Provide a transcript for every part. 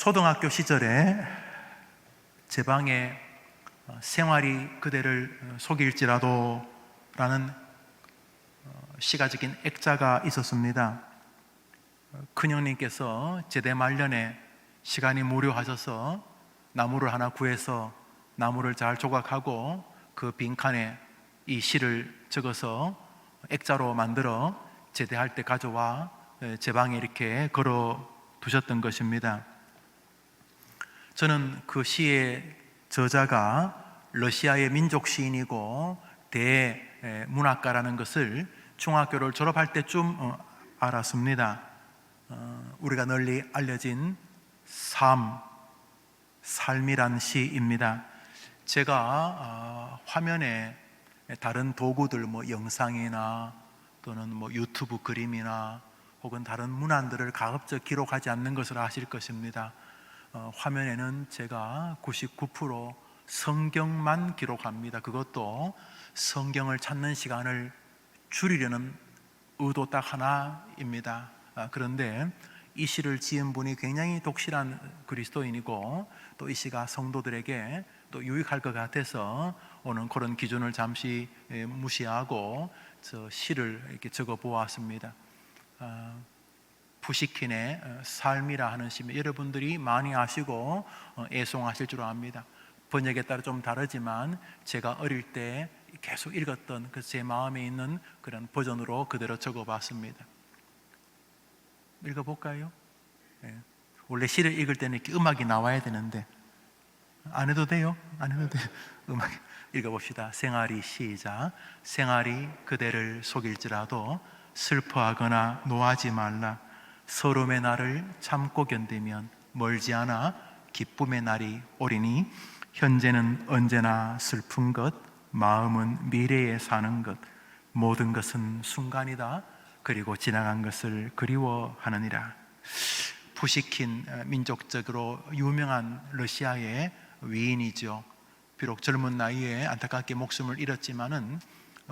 초등학교 시절에 제 방에 생활이 그대를 속일지라도 라는 시가 적힌 액자가 있었습니다. 큰형님께서 제대 말년에 시간이 무료하셔서 나무를 하나 구해서 나무를 잘 조각하고 그 빈칸에 이 시를 적어서 액자로 만들어 제대할 때 가져와 제 방에 이렇게 걸어 두셨던 것입니다. 저는 그 시의 저자가 러시아의 민족 시인이고 대문학가라는 것을 중학교를 졸업할 때쯤 알았습니다. 우리가 널리 알려진 삶이란 시입니다. 제가 화면에 다른 도구들, 영상이나 또는 유튜브 그림이나 혹은 다른 문안들을 가급적 기록하지 않는 것을 아실 것입니다. 화면에는 제가 99% 성경만 기록합니다. 그것도 성경을 찾는 시간을 줄이려는 의도 딱 하나입니다. 그런데 이 시를 지은 분이 굉장히 독실한 그리스도인이고 또 이 시가 성도들에게 또 유익할 것 같아서 오늘 그런 기준을 잠시 무시하고 저 시를 이렇게 적어 보았습니다. 푸시킨의 삶이라 하는 시, 여러분들이 많이 아시고 애송하실 줄 압니다. 번역에 따라 좀 다르지만 제가 어릴 때 계속 읽었던 그 제 마음에 있는 그런 버전으로 그대로 적어봤습니다. 읽어볼까요? 네. 원래 시를 읽을 때는 이렇게 음악이 나와야 되는데 안 해도 돼요? 안 해도 돼요. 음악 읽어봅시다. 생활이 시작. 생활이 그대를 속일지라도 슬퍼하거나 노하지 말라. 서름의 날을 참고 견디면 멀지 않아 기쁨의 날이 오리니 현재는 언제나 슬픈 것, 마음은 미래에 사는 것, 모든 것은 순간이다. 그리고 지나간 것을 그리워하느니라. 푸시킨, 민족적으로 유명한 러시아의 위인이죠. 비록 젊은 나이에 안타깝게 목숨을 잃었지만은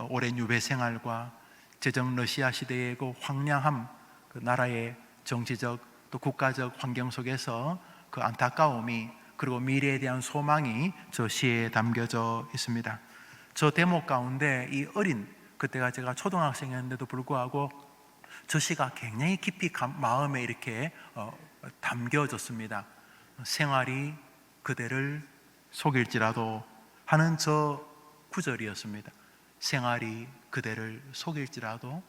오랜 유배 생활과 제정 러시아 시대의 그 황량함, 그 나라의 정치적 또 국가적 환경 속에서 그 안타까움이 그리고 미래에 대한 소망이 저 시에 담겨져 있습니다. 저 대목 가운데 이 어린, 그때가 제가 초등학생이었는데도 불구하고 저 시가 굉장히 깊이 마음에 이렇게 담겨졌습니다. 생활이 그대를 속일지라도 하는 저 구절이었습니다. 생활이 그대를 속일지라도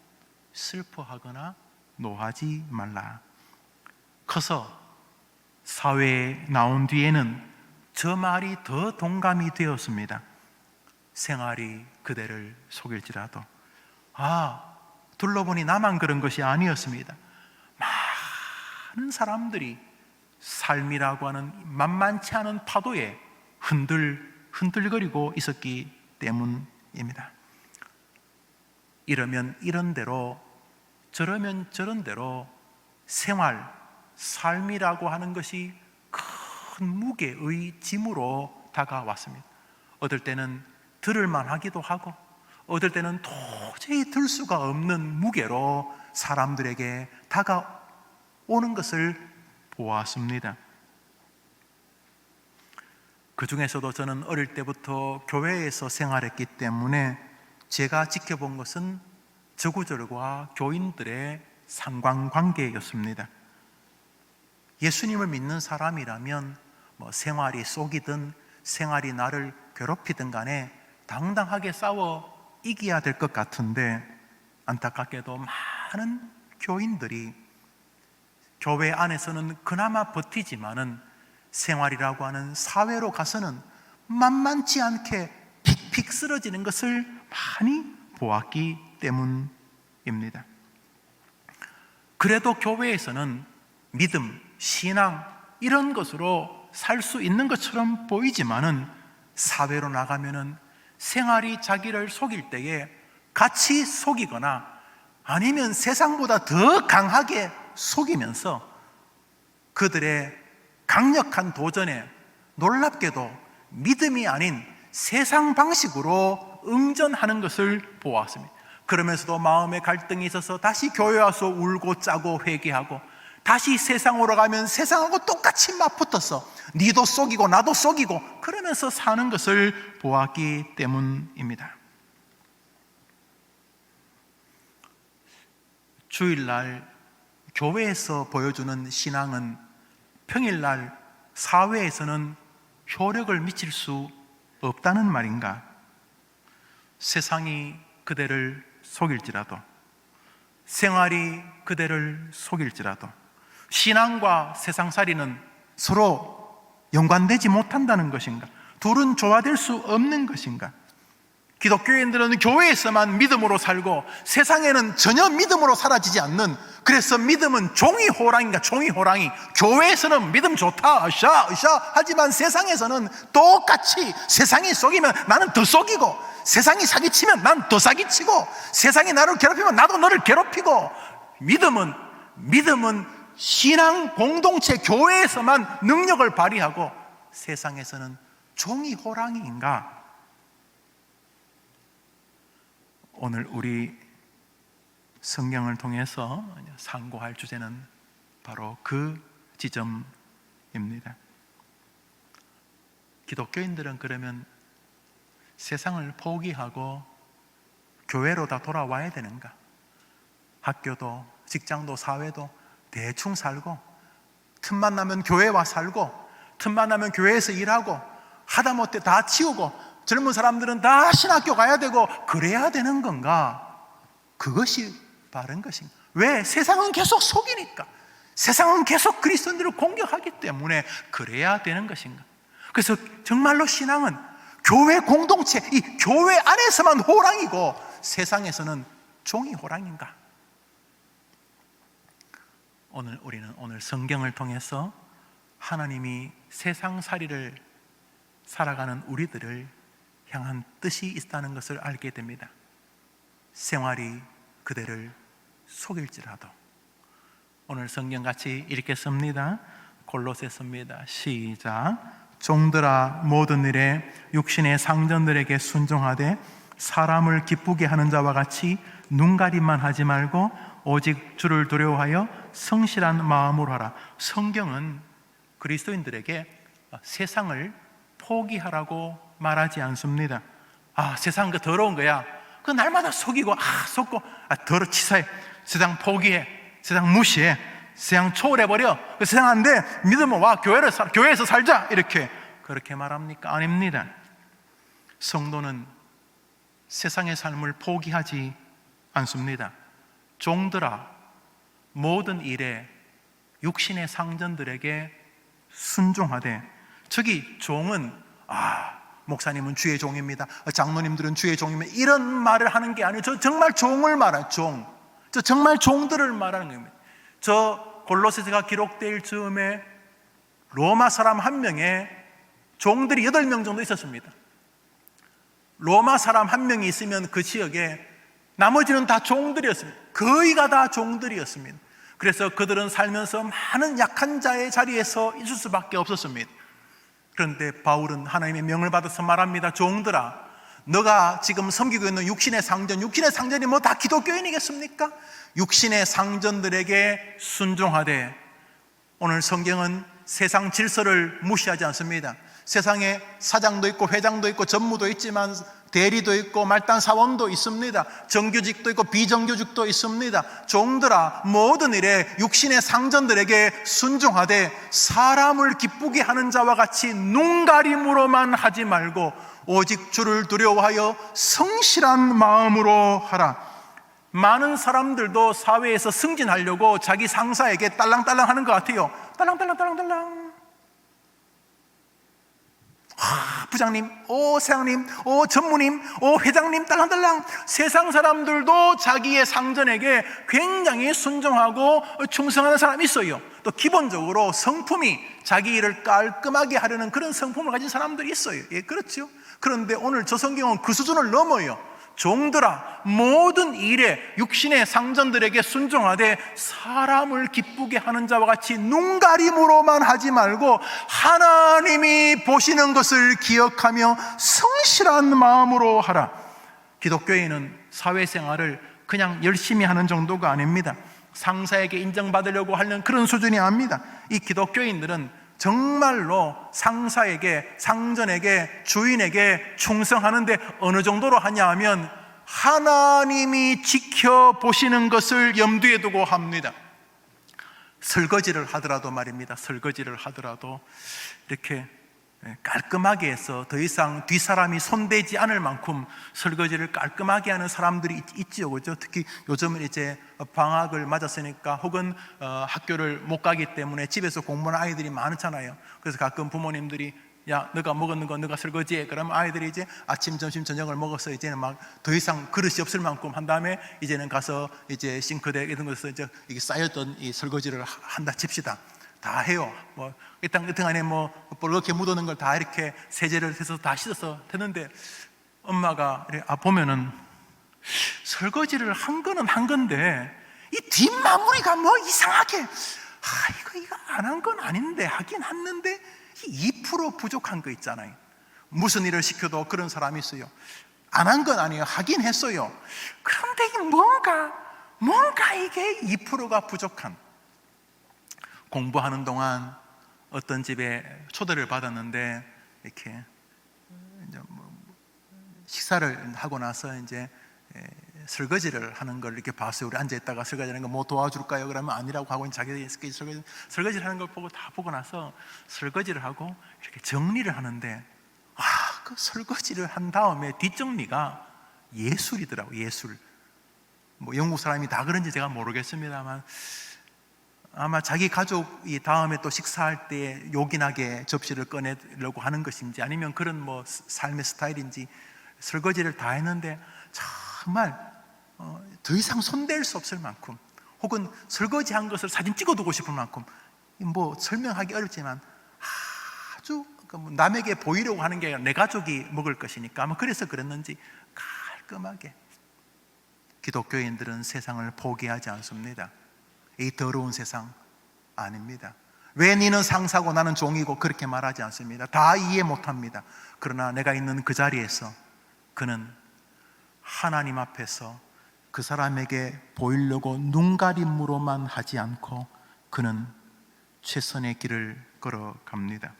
슬퍼하거나 노하지 말라. 커서 사회에 나온 뒤에는 저 말이 더 동감이 되었습니다. 생활이 그대를 속일지라도. 둘러보니 나만 그런 것이 아니었습니다. 많은 사람들이 삶이라고 하는 만만치 않은 파도에 흔들거리고 있었기 때문입니다. 이러면 이런 대로, 저러면 저런 대로 삶이라고 하는 것이 큰 무게의 짐으로 다가왔습니다. 어떨 때는 들을만 하기도 하고 어떨 때는 도저히 들 수가 없는 무게로 사람들에게 다가오는 것을 보았습니다. 그 중에서도 저는 어릴 때부터 교회에서 생활했기 때문에 제가 지켜본 것은 저구절과 교인들의 상관관계였습니다. 예수님을 믿는 사람이라면 생활이 속이든 생활이 나를 괴롭히든 간에 당당하게 싸워 이겨야 될 것 같은데 안타깝게도 많은 교인들이 교회 안에서는 그나마 버티지만은 생활이라고 하는 사회로 가서는 만만치 않게 픽픽 쓰러지는 것을 많이 보았기 때문입니다. 그래도 교회에서는 믿음, 신앙 이런 것으로 살 수 있는 것처럼 보이지만은 사회로 나가면은 생활이 자기를 속일 때에 같이 속이거나 아니면 세상보다 더 강하게 속이면서 그들의 강력한 도전에 놀랍게도 믿음이 아닌 세상 방식으로 응전하는 것을 보았습니다. 그러면서도 마음의 갈등이 있어서 다시 교회 와서 울고 짜고 회개하고 다시 세상으로 가면 세상하고 똑같이 맞붙어서 니도 속이고 나도 속이고 그러면서 사는 것을 보았기 때문입니다. 주일날 교회에서 보여주는 신앙은 평일날 사회에서는 효력을 미칠 수 없다는 말인가? 세상이 그대를 속일지라도, 생활이 그대를 속일지라도, 신앙과 세상살이는 서로 연관되지 못한다는 것인가? 둘은 조화될 수 없는 것인가? 기독교인들은 교회에서만 믿음으로 살고 세상에는 전혀 믿음으로 사라지지 않는, 그래서 믿음은 종이 호랑인가? 종이 호랑이. 교회에서는 믿음 좋다 으쌰 하지만 세상에서는 똑같이 세상이 속이면 나는 더 속이고, 세상이 사기치면 난 더 사기치고, 세상이 나를 괴롭히면 나도 너를 괴롭히고. 믿음은 신앙 공동체 교회에서만 능력을 발휘하고 세상에서는 종이 호랑이인가? 오늘 우리 성경을 통해서 상고할 주제는 바로 그 지점입니다. 기독교인들은 그러면 세상을 포기하고 교회로 다 돌아와야 되는가? 학교도 직장도 사회도 대충 살고, 틈만 나면 교회 와 살고, 틈만 나면 교회에서 일하고, 하다못해 다 치우고, 젊은 사람들은 다 신학교 가야 되고 그래야 되는 건가? 그것이 바른 것인가? 왜? 세상은 계속 속이니까, 세상은 계속 그리스도인들을 공격하기 때문에 그래야 되는 것인가? 그래서 정말로 신앙은 교회 공동체, 이 교회 안에서만 호랑이고 세상에서는 종이 호랑인가? 우리는 오늘 성경을 통해서 하나님이 세상살이를 살아가는 우리들을 향한 뜻이 있다는 것을 알게 됩니다. 생활이 그대를 속일지라도. 오늘 성경 같이 읽겠습니다. 골로새서입니다. 시작. 종들아, 모든 일에 육신의 상전들에게 순종하되 사람을 기쁘게 하는 자와 같이 눈가림만 하지 말고 오직 주를 두려워하여 성실한 마음으로 하라. 성경은 그리스도인들에게 세상을 포기하라고 말하지 않습니다. 세상 그 더러운 거야, 그 날마다 속이고 속고 치사해, 세상 포기해, 세상 무시해, 세상 초월해버려, 그 세상 안 돼, 믿으면 와, 교회에서 살자, 그렇게 말합니까? 아닙니다. 성도는 세상의 삶을 포기하지 않습니다. 종들아, 모든 일에 육신의 상전들에게 순종하되. 저기 종은 목사님은 주의 종입니다, 장로님들은 주의 종입니다, 이런 말을 하는 게 아니에요. 저 정말 종을 말하는 종, 저 정말 종들을 말하는 겁니다. 저 골로새서가 기록될 즈음에 로마 사람 한 명에 종들이 8명 정도 있었습니다. 로마 사람 한 명이 있으면 그 지역에 나머지는 다 종들이었습니다. 거의가 다 종들이었습니다. 그래서 그들은 살면서 많은 약한 자의 자리에서 있을 수밖에 없었습니다. 그런데 바울은 하나님의 명을 받아서 말합니다. 종들아, 너가 지금 섬기고 있는 육신의 상전이 뭐 다 기독교인이겠습니까? 육신의 상전들에게 순종하되. 오늘 성경은 세상 질서를 무시하지 않습니다. 세상에 사장도 있고 회장도 있고 전무도 있지만 대리도 있고 말단 사원도 있습니다. 정규직도 있고 비정규직도 있습니다. 종들아, 모든 일에 육신의 상전들에게 순종하되 사람을 기쁘게 하는 자와 같이 눈가림으로만 하지 말고 오직 주를 두려워하여 성실한 마음으로 하라. 많은 사람들도 사회에서 승진하려고 자기 상사에게 딸랑딸랑 하는 것 같아요. 딸랑딸랑. 부장님, 사장님, 전무님, 회장님, 딸랑딸랑. 세상 사람들도 자기의 상전에게 굉장히 순종하고 충성하는 사람이 있어요. 또 기본적으로 성품이 자기 일을 깔끔하게 하려는 그런 성품을 가진 사람들이 있어요. 예, 그렇죠. 그런데 오늘 저 성경은 그 수준을 넘어요. 종들아, 모든 일에 육신의 상전들에게 순종하되 사람을 기쁘게 하는 자와 같이 눈가림으로만 하지 말고 하나님이 보시는 것을 기억하며 성실한 마음으로 하라. 기독교인은 사회생활을 그냥 열심히 하는 정도가 아닙니다. 상사에게 인정받으려고 하는 그런 수준이 아닙니다. 이 기독교인들은 정말로 상사에게, 상전에게, 주인에게 충성하는데 어느 정도로 하냐 하면 하나님이 지켜보시는 것을 염두에 두고 합니다. 설거지를 하더라도 말입니다. 설거지를 하더라도 이렇게 깔끔하게 해서 더 이상 뒷사람이 손대지 않을 만큼 설거지를 깔끔하게 하는 사람들이 있지요, 그죠? 특히 요즘은 이제 방학을 맞았으니까 혹은 학교를 못 가기 때문에 집에서 공부하는 아이들이 많잖아요. 그래서 가끔 부모님들이 야, 너가 먹었는 거 너가 설거지해. 그러면 아이들이 이제 아침, 점심, 저녁을 먹어서 이제는 막 더 이상 그릇이 없을 만큼 한 다음에 이제는 가서 이제 싱크대 이런 것에서 이제 이게 쌓였던 이 설거지를 한다 칩시다. 다 해요. 뭐 일단 안에 뭐 이렇게 묻어놓은 걸 다 이렇게 세제를 해서 다 씻어서 했는데 엄마가 보면은 설거지를 한 거는 한 건데 이 뒷마무리가 뭐 이상하게 이거 안 한 건 아닌데 하긴 했는데 2% 부족한 거 있잖아요. 무슨 일을 시켜도 그런 사람이 있어요. 안 한 건 아니에요. 하긴 했어요. 그런데 뭔가 이게 2%가 부족한. 공부하는 동안 어떤 집에 초대를 받았는데 이렇게 이제 식사를 하고 나서 이제 설거지를 하는 걸 이렇게 봤어요. 우리 앉아 있다가 설거지하는 거 뭐 도와줄까요? 그러면 아니라고 하고 자기들이 설거지를 하는 걸 다 보고 나서 설거지를 하고 이렇게 정리를 하는데 그 설거지를 한 다음에 뒷정리가 예술이더라고요. 예술. 뭐 영국 사람이 다 그런지 제가 모르겠습니다만 아마 자기 가족이 다음에 또 식사할 때 요긴하게 접시를 꺼내려고 하는 것인지 아니면 그런 뭐 삶의 스타일인지 설거지를 다 했는데 정말 더 이상 손댈 수 없을 만큼 혹은 설거지한 것을 사진 찍어두고 싶을 만큼 뭐 설명하기 어렵지만 아주 남에게 보이려고 하는 게 아니라 내 가족이 먹을 것이니까 아마 그래서 그랬는지 깔끔하게. 기독교인들은 세상을 포기하지 않습니다. 이 더러운 세상 아닙니다. 왜 너는 상사고 나는 종이고 그렇게 말하지 않습니다. 다 이해 못합니다. 그러나 내가 있는 그 자리에서 그는 하나님 앞에서 그 사람에게 보이려고 눈가림으로만 하지 않고 그는 최선의 길을 걸어갑니다.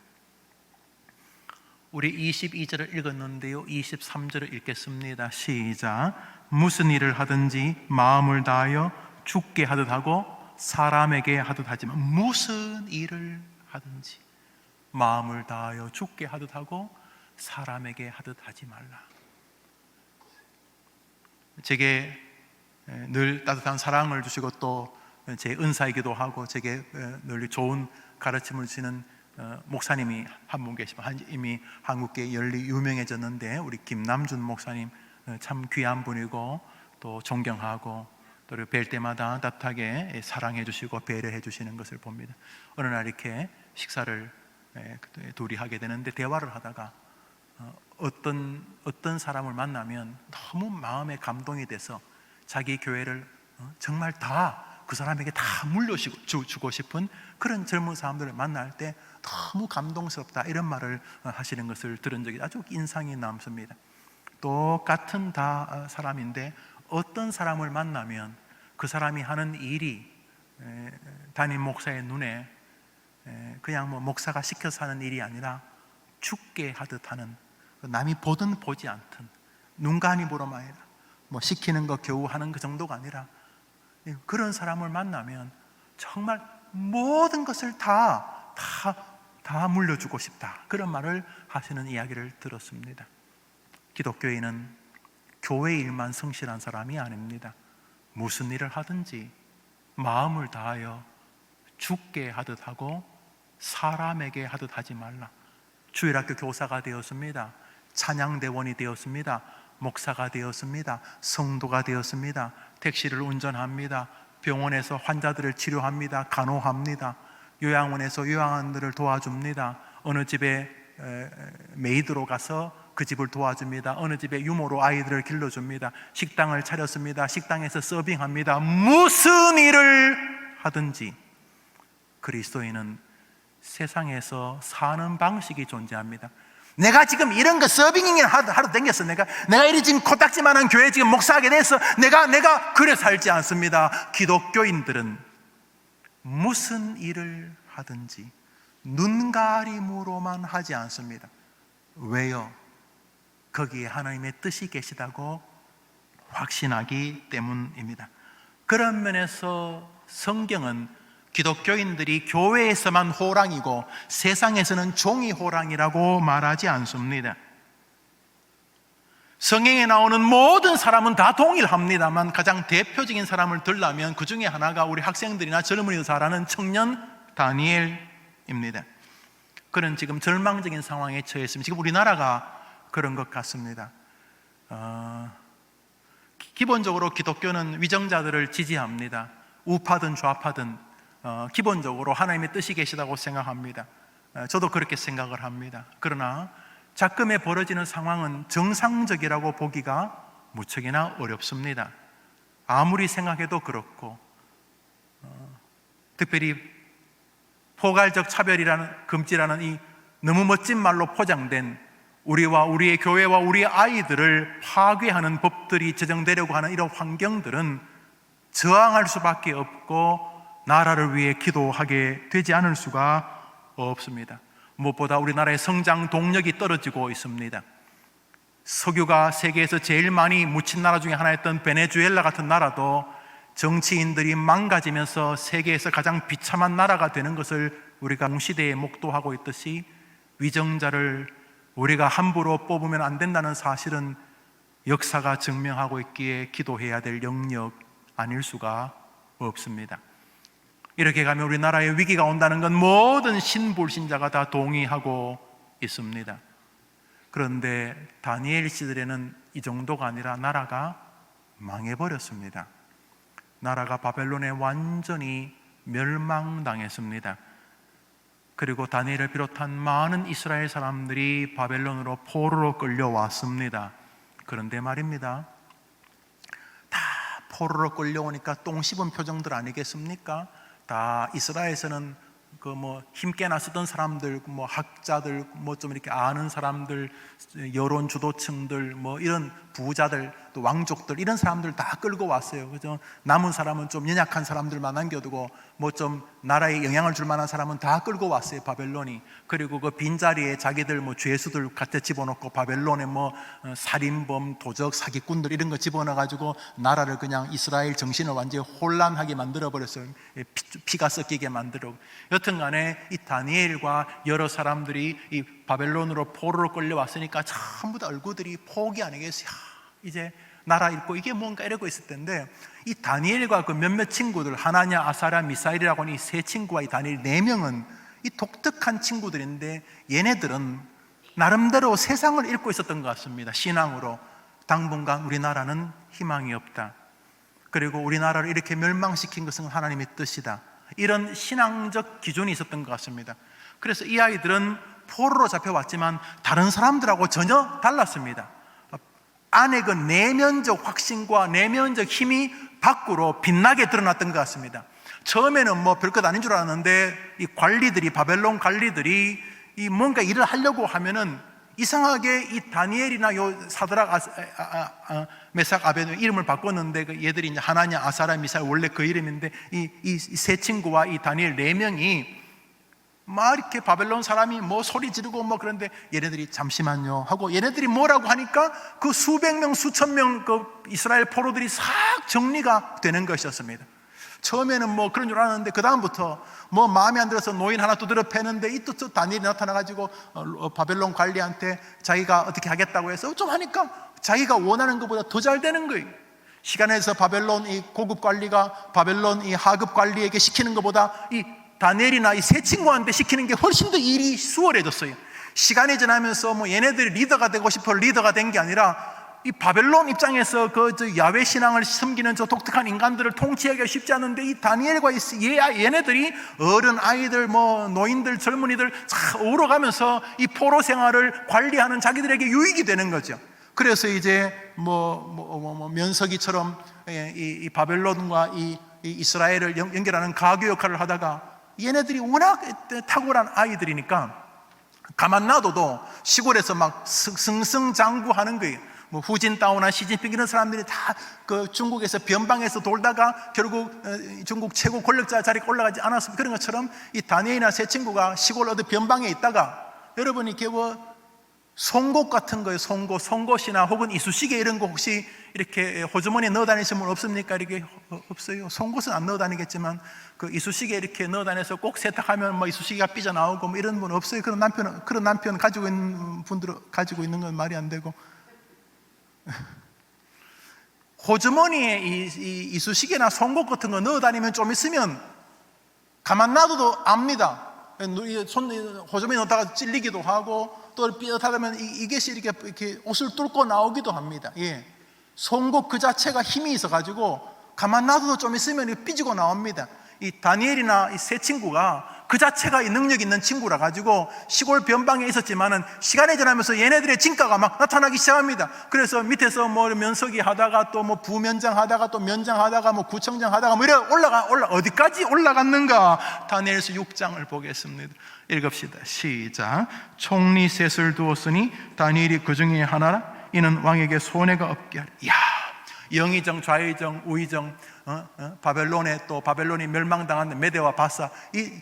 우리 22절을 읽었는데요, 23절을 읽겠습니다. 시작. 무슨 일을 하든지 마음을 다하여 죽게 하듯 하고 사람에게 하듯 하지만, 무슨 일을 하든지 마음을 다하여 죽게 하듯 하고 사람에게 하듯 하지 말라. 제게 늘 따뜻한 사랑을 주시고 또 제 은사이기도 하고 제게 늘 좋은 가르침을 주시는 목사님이 한 분 계시고 이미 한국계 널리 유명해졌는데 우리 김남준 목사님, 참 귀한 분이고 또 존경하고 또 뵐 때마다 따뜻하게 사랑해 주시고 배려해 주시는 것을 봅니다. 어느 날 이렇게 식사를 둘이 하게 되는데 대화를 하다가 어떤 사람을 만나면 너무 마음에 감동이 돼서 자기 교회를 정말 다 그 사람에게 다 물려주고 싶은 그런 젊은 사람들을 만날 때 너무 감동스럽다 이런 말을 하시는 것을 들은 적이 아주 인상이 남습니다. 똑같은 다 사람인데 어떤 사람을 만나면 그 사람이 하는 일이 담임 목사의 눈에 그냥 뭐 목사가 시켜서 하는 일이 아니라 죽게 하듯 하는, 남이 보든 보지 않든 눈가림으로만 아니라 뭐 시키는 거 겨우 하는 그 정도가 아니라 그런 사람을 만나면 정말 모든 것을 다 물려주고 싶다, 그런 말을 하시는 이야기를 들었습니다. 기독교인은 교회 일만 성실한 사람이 아닙니다. 무슨 일을 하든지 마음을 다하여 죽게 하듯 하고 사람에게 하듯 하지 말라. 주일학교 교사가 되었습니다. 찬양대원이 되었습니다. 목사가 되었습니다. 성도가 되었습니다. 택시를 운전합니다. 병원에서 환자들을 치료합니다. 간호합니다. 요양원에서 요양원들을 도와줍니다. 어느 집에 메이드로 가서 그 집을 도와줍니다. 어느 집에 유모로 아이들을 길러줍니다. 식당을 차렸습니다. 식당에서 서빙합니다. 무슨 일을 하든지 그리스도인은 세상에서 사는 방식이 존재합니다. 내가 지금 이런 거 서빙잉을 하러 댕겼어. 내가 이리 지금 코딱지만한 교회 지금 목사하게 됐어. 내가 그래 살지 않습니다. 기독교인들은 무슨 일을 하든지 눈가림으로만 하지 않습니다. 왜요? 거기에 하나님의 뜻이 계시다고 확신하기 때문입니다. 그런 면에서 성경은 기독교인들이 교회에서만 호랑이고 세상에서는 종이 호랑이라고 말하지 않습니다. 성경에 나오는 모든 사람은 다 동일합니다만 가장 대표적인 사람을 들라면 그 중에 하나가 우리 학생들이나 젊은이들 잘 아는 청년 다니엘입니다. 그는 지금 절망적인 상황에 처했습니다. 지금 우리나라가 그런 것 같습니다. 기본적으로 기독교는 위정자들을 지지합니다. 우파든 좌파든 기본적으로 하나님의 뜻이 계시다고 생각합니다. 저도 그렇게 생각을 합니다. 그러나 작금에 벌어지는 상황은 정상적이라고 보기가 무척이나 어렵습니다. 아무리 생각해도 그렇고, 특별히 포괄적 차별이라는, 금지라는 이 너무 멋진 말로 포장된 우리와 우리의 교회와 우리의 아이들을 파괴하는 법들이 제정되려고 하는 이런 환경들은 저항할 수밖에 없고 나라를 위해 기도하게 되지 않을 수가 없습니다. 무엇보다 우리나라의 성장 동력이 떨어지고 있습니다. 석유가 세계에서 제일 많이 묻힌 나라 중에 하나였던 베네수엘라 같은 나라도 정치인들이 망가지면서 세계에서 가장 비참한 나라가 되는 것을 우리가 동시대에 목도하고 있듯이 위정자를 우리가 함부로 뽑으면 안 된다는 사실은 역사가 증명하고 있기에 기도해야 될 영역 아닐 수가 없습니다. 이렇게 가면 우리나라에 위기가 온다는 건 모든 신불신자가 다 동의하고 있습니다. 그런데 다니엘 시절에는 이 정도가 아니라 나라가 망해버렸습니다. 나라가 바벨론에 완전히 멸망당했습니다. 그리고 다니엘을 비롯한 많은 이스라엘 사람들이 바벨론으로 포로로 끌려왔습니다. 그런데 말입니다, 다 포로로 끌려오니까 똥 씹은 표정들 아니겠습니까? 다 이스라엘에서는 힘께나 쓰던 사람들, 학자들, 좀 이렇게 아는 사람들, 여론 주도층들, 이런 부자들, 또 왕족들, 이런 사람들 다 끌고 왔어요. 그죠? 남은 사람은 좀 연약한 사람들만 남겨두고, 좀 나라에 영향을 줄 만한 사람은 다 끌고 왔어요, 바벨론이. 그리고 그 빈자리에 자기들 죄수들 갖다 집어넣고, 바벨론에 살인범, 도적, 사기꾼들 이런 거 집어넣어가지고, 나라를 그냥 이스라엘 정신을 완전히 혼란하게 만들어버렸어요. 피가 섞이게 만들어. 여튼 간에 이 다니엘과 여러 사람들이 이 바벨론으로 포로로 끌려왔으니까 전부 다 얼굴들이 포기 아니겠어요. 이제 나라 잃고 이게 뭔가 이러고 있을 텐데, 이 다니엘과 그 몇몇 친구들, 하나냐, 아사랴, 미사일이라고 하는 이 세 친구와 이 다니엘 4명은 이 독특한 친구들인데, 얘네들은 나름대로 세상을 읽고 있었던 것 같습니다. 신앙으로 당분간 우리나라는 희망이 없다, 그리고 우리나라를 이렇게 멸망시킨 것은 하나님의 뜻이다, 이런 신앙적 기준이 있었던 것 같습니다. 그래서 이 아이들은 포로로 잡혀왔지만 다른 사람들하고 전혀 달랐습니다. 안에 그 내면적 확신과 내면적 힘이 밖으로 빛나게 드러났던 것 같습니다. 처음에는 별것 아닌 줄 알았는데, 이 관리들이, 바벨론 관리들이 이 뭔가 일을 하려고 하면은 이상하게 이 다니엘이나 요 사드락, 메삭, 아베드노 이름을 바꿨는데, 그 얘들이 이제 하나냐, 아사랴, 미사일, 원래 그 이름인데, 이 세 친구와 이 다니엘 4명이 막 이렇게 바벨론 사람이 소리 지르고 그런데 얘네들이 잠시만요 하고, 얘네들이 뭐라고 하니까 그 수백 명, 수천 명 그 이스라엘 포로들이 싹 정리가 되는 것이었습니다. 처음에는 그런 줄 알았는데, 그 다음부터 마음에 안 들어서 노인 하나 두드려 패는데, 이 또 다니엘이 나타나가지고 바벨론 관리한테 자기가 어떻게 하겠다고 해서 좀 하니까 자기가 원하는 것보다 더 잘 되는 거예요. 시간에서 바벨론 이 고급 관리가 바벨론 이 하급 관리에게 시키는 것보다 이 다니엘이나 이 세 친구한테 시키는 게 훨씬 더 일이 수월해졌어요. 시간이 지나면서 얘네들이 리더가 되고 싶어 리더가 된 게 아니라, 이 바벨론 입장에서 야훼 신앙을 섬기는 저 독특한 인간들을 통치하기가 쉽지 않은데, 이 다니엘과 얘네들이 어른, 아이들, 노인들, 젊은이들 어우러가면서 이 포로 생활을 관리하는 자기들에게 유익이 되는 거죠. 그래서 이제 면석이처럼 이 바벨론과 이 이스라엘을 연결하는 가교 역할을 하다가, 얘네들이 워낙 탁월한 아이들이니까 가만 놔둬도 시골에서 막 승승장구하는 거예요. 뭐 후진타오나 시진핑 이런 사람들이 다 그 중국에서 변방에서 돌다가 결국 중국 최고 권력자 자리에 올라가지 않았으면 그런 것처럼 이 다니엘이나 세 친구가 시골 어디 변방에 있다가 여러분이 이렇게 뭐 송곳 같은 거예요. 송곳이나 혹은 이쑤시개 이런 거 혹시 이렇게 호주머니에 넣어 다니시는 분 없습니까? 이렇게 없어요. 송곳은 안 넣어 다니겠지만 그 이쑤시개 이렇게 넣어 다녀서 꼭 세탁하면 뭐 이쑤시개가 삐져나오고 뭐 이런 분 없어요. 그런 남편 가지고 있는 분들 가지고 있는 건 말이 안 되고 호주머니에 이 이쑤시개나 송곳 같은 거 넣어 다니면 좀 있으면 가만 놔둬도 압니다. 호주머니 넣다가 찔리기도 하고 또 삐끗하다면 이것이 이렇게 옷을 뚫고 나오기도 합니다. 예. 송곳 그 자체가 힘이 있어가지고 가만 놔둬도 좀 있으면 삐지고 나옵니다. 이 다니엘이나 이 세 친구가 그 자체가 이 능력 있는 친구라 가지고 시골 변방에 있었지만은 시간이 지나면서 얘네들의 진가가 막 나타나기 시작합니다. 그래서 밑에서 뭐 면서기 하다가 또 뭐 부면장 하다가 또 면장 하다가 뭐 구청장 하다가 뭐 이래 올라가 어디까지 올라갔는가? 다니엘서 6장을 보겠습니다. 읽읍시다. 시작. 총리 셋을 두었으니 다니엘이 그 중에 하나라. 이는 왕에게 손해가 없게 하리. 이야, 영의정, 좌의정, 우의정, 바벨론이 멸망당한 메대와 바사.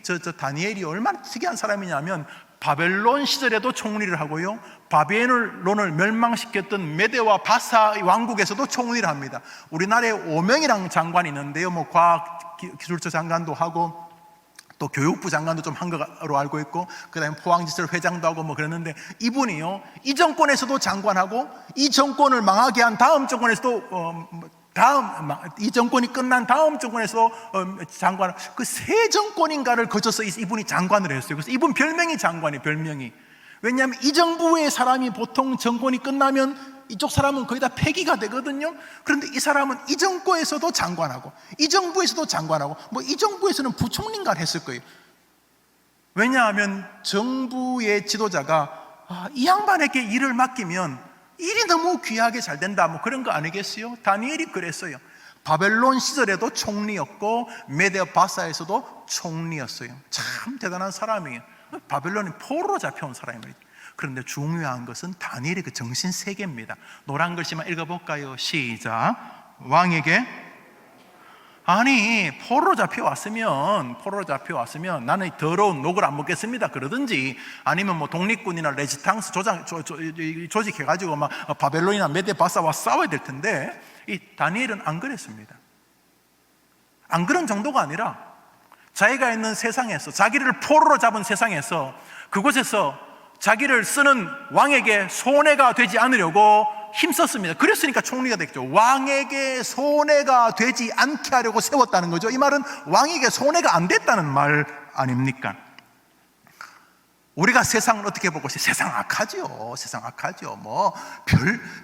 저 다니엘이 얼마나 특이한 사람이냐면 바벨론 시절에도 총리를 하고요, 바벨론을 멸망시켰던 메대와 바사 왕국에서도 총리를 합니다. 우리나라에 오명이랑 장관이 있는데요, 뭐 과학기술처 장관도 하고 또 교육부 장관도 좀 한 거로 알고 있고, 그 다음에 포항지철 회장도 하고 뭐 그랬는데, 이분이요, 이 정권에서도 장관하고 이 정권을 망하게 한 다음 정권에서도 이 정권이 끝난 다음 정권에서 장관, 그 세 정권인가를 거쳐서 이분이 장관을 했어요. 그래서 이분 별명이 장관이에요, 별명이. 왜냐하면 이 정부의 사람이 보통 정권이 끝나면 이쪽 사람은 거의 다 폐기가 되거든요. 그런데 이 사람은 이 정부에서도 장관하고 이 정부에서도 장관하고 뭐 이 정부에서는 부총리인가 했을 거예요. 왜냐하면 정부의 지도자가 이 양반에게 일을 맡기면 일이 너무 귀하게 잘 된다, 뭐 그런 거 아니겠어요? 다니엘이 그랬어요. 바벨론 시절에도 총리였고 메대 바사에서도 총리였어요. 참 대단한 사람이에요. 바벨론이 포로로 잡혀온 사람이에요. 그런데 중요한 것은 다니엘의 그 정신 세계입니다. 노란 글씨만 읽어볼까요? 시작. 왕에게, 아니 포로로 잡혀왔으면 나는 더러운 녹을 안 먹겠습니다 그러든지, 아니면 뭐 독립군이나 레지탕스 조직해가지고 막 바벨론이나 메데 바사와 싸워야 될 텐데, 이 다니엘은 안 그랬습니다. 안 그런 정도가 아니라 자기가 있는 세상에서, 자기를 포로로 잡은 세상에서, 그곳에서 자기를 쓰는 왕에게 손해가 되지 않으려고 힘썼습니다. 그랬으니까 총리가 됐죠. 왕에게 손해가 되지 않게 하려고 세웠다는 거죠. 이 말은 왕에게 손해가 안 됐다는 말 아닙니까? 우리가 세상을 어떻게 보고 있어요? 세상 악하죠. 세상 악하죠. 뭐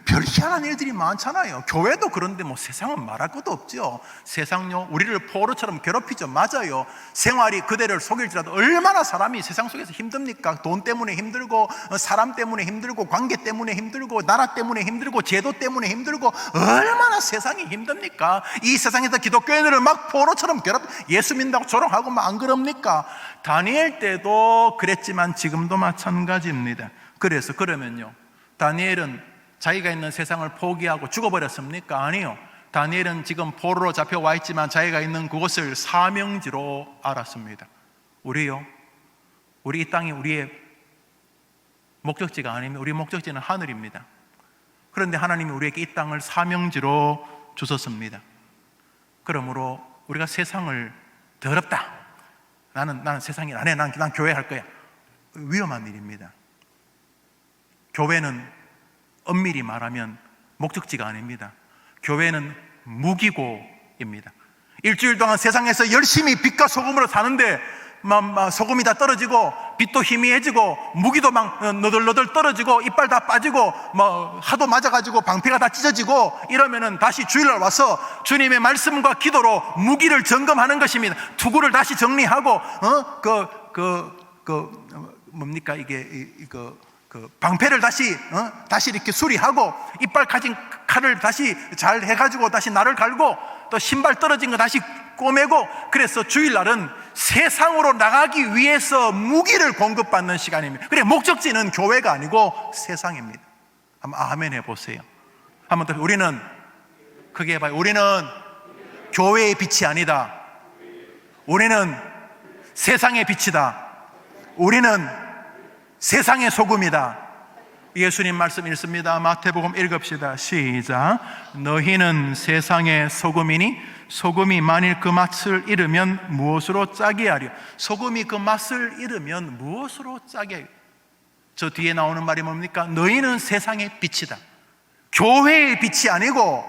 별 희한한 일들이 많잖아요. 교회도 그런데 뭐 세상은 말할 것도 없죠. 세상요, 우리를 포로처럼 괴롭히죠. 맞아요. 생활이 그대를 속일지라도 얼마나 사람이 세상 속에서 힘듭니까? 돈 때문에 힘들고, 사람 때문에 힘들고, 관계 때문에 힘들고, 나라 때문에 힘들고, 제도 때문에 힘들고, 얼마나 세상이 힘듭니까? 이 세상에서 기독교인들을 막 포로처럼 예수 믿는다고 조롱하고 막 안 그럽니까? 다니엘 때도 그랬지만 지금도 마찬가지입니다. 그래서 그러면요, 다니엘은 자기가 있는 세상을 포기하고 죽어버렸습니까? 아니요. 다니엘은 지금 포로로 잡혀와 있지만 자기가 있는 그곳을 사명지로 알았습니다. 우리요, 우리 이 땅이 우리의 목적지가 아닙니다. 우리 목적지는 하늘입니다. 그런데 하나님이 우리에게 이 땅을 사명지로 주셨습니다. 그러므로 우리가 세상을 더럽다, 나는 세상이 안 해, 난 교회 할 거야, 위험한 일입니다. 교회는 엄밀히 말하면 목적지가 아닙니다. 교회는 무기고입니다. 일주일 동안 세상에서 열심히 빛과 소금으로 사는데 소금이 다 떨어지고, 빛도 희미해지고, 무기도 막 너덜너덜 떨어지고, 이빨 다 빠지고, 하도 맞아가지고 방패가 다 찢어지고 이러면은 다시 주일날 와서 주님의 말씀과 기도로 무기를 점검하는 것입니다. 투구를 다시 정리하고, 뭡니까 이게 방패를 다시 이렇게 수리하고, 이빨 가진 칼을 다시 잘 해가지고 다시 날을 갈고, 또 신발 떨어진 거 다시 꼬매고. 그래서 주일날은 세상으로 나가기 위해서 무기를 공급받는 시간입니다. 그래, 목적지는 교회가 아니고 세상입니다. 한번 아멘 해보세요. 한번 더. 우리는 크게 해봐요. 우리는 교회의 빛이 아니다. 우리는 세상의 빛이다. 우리는 세상의 소금이다. 예수님 말씀 읽습니다. 마태복음 읽읍시다. 시작. 너희는 세상의 소금이니 소금이 만일 그 맛을 잃으면 무엇으로 짜게 하려? 소금이 그 맛을 잃으면 무엇으로 짜게 하려? 저 뒤에 나오는 말이 뭡니까? 너희는 세상의 빛이다. 교회의 빛이 아니고,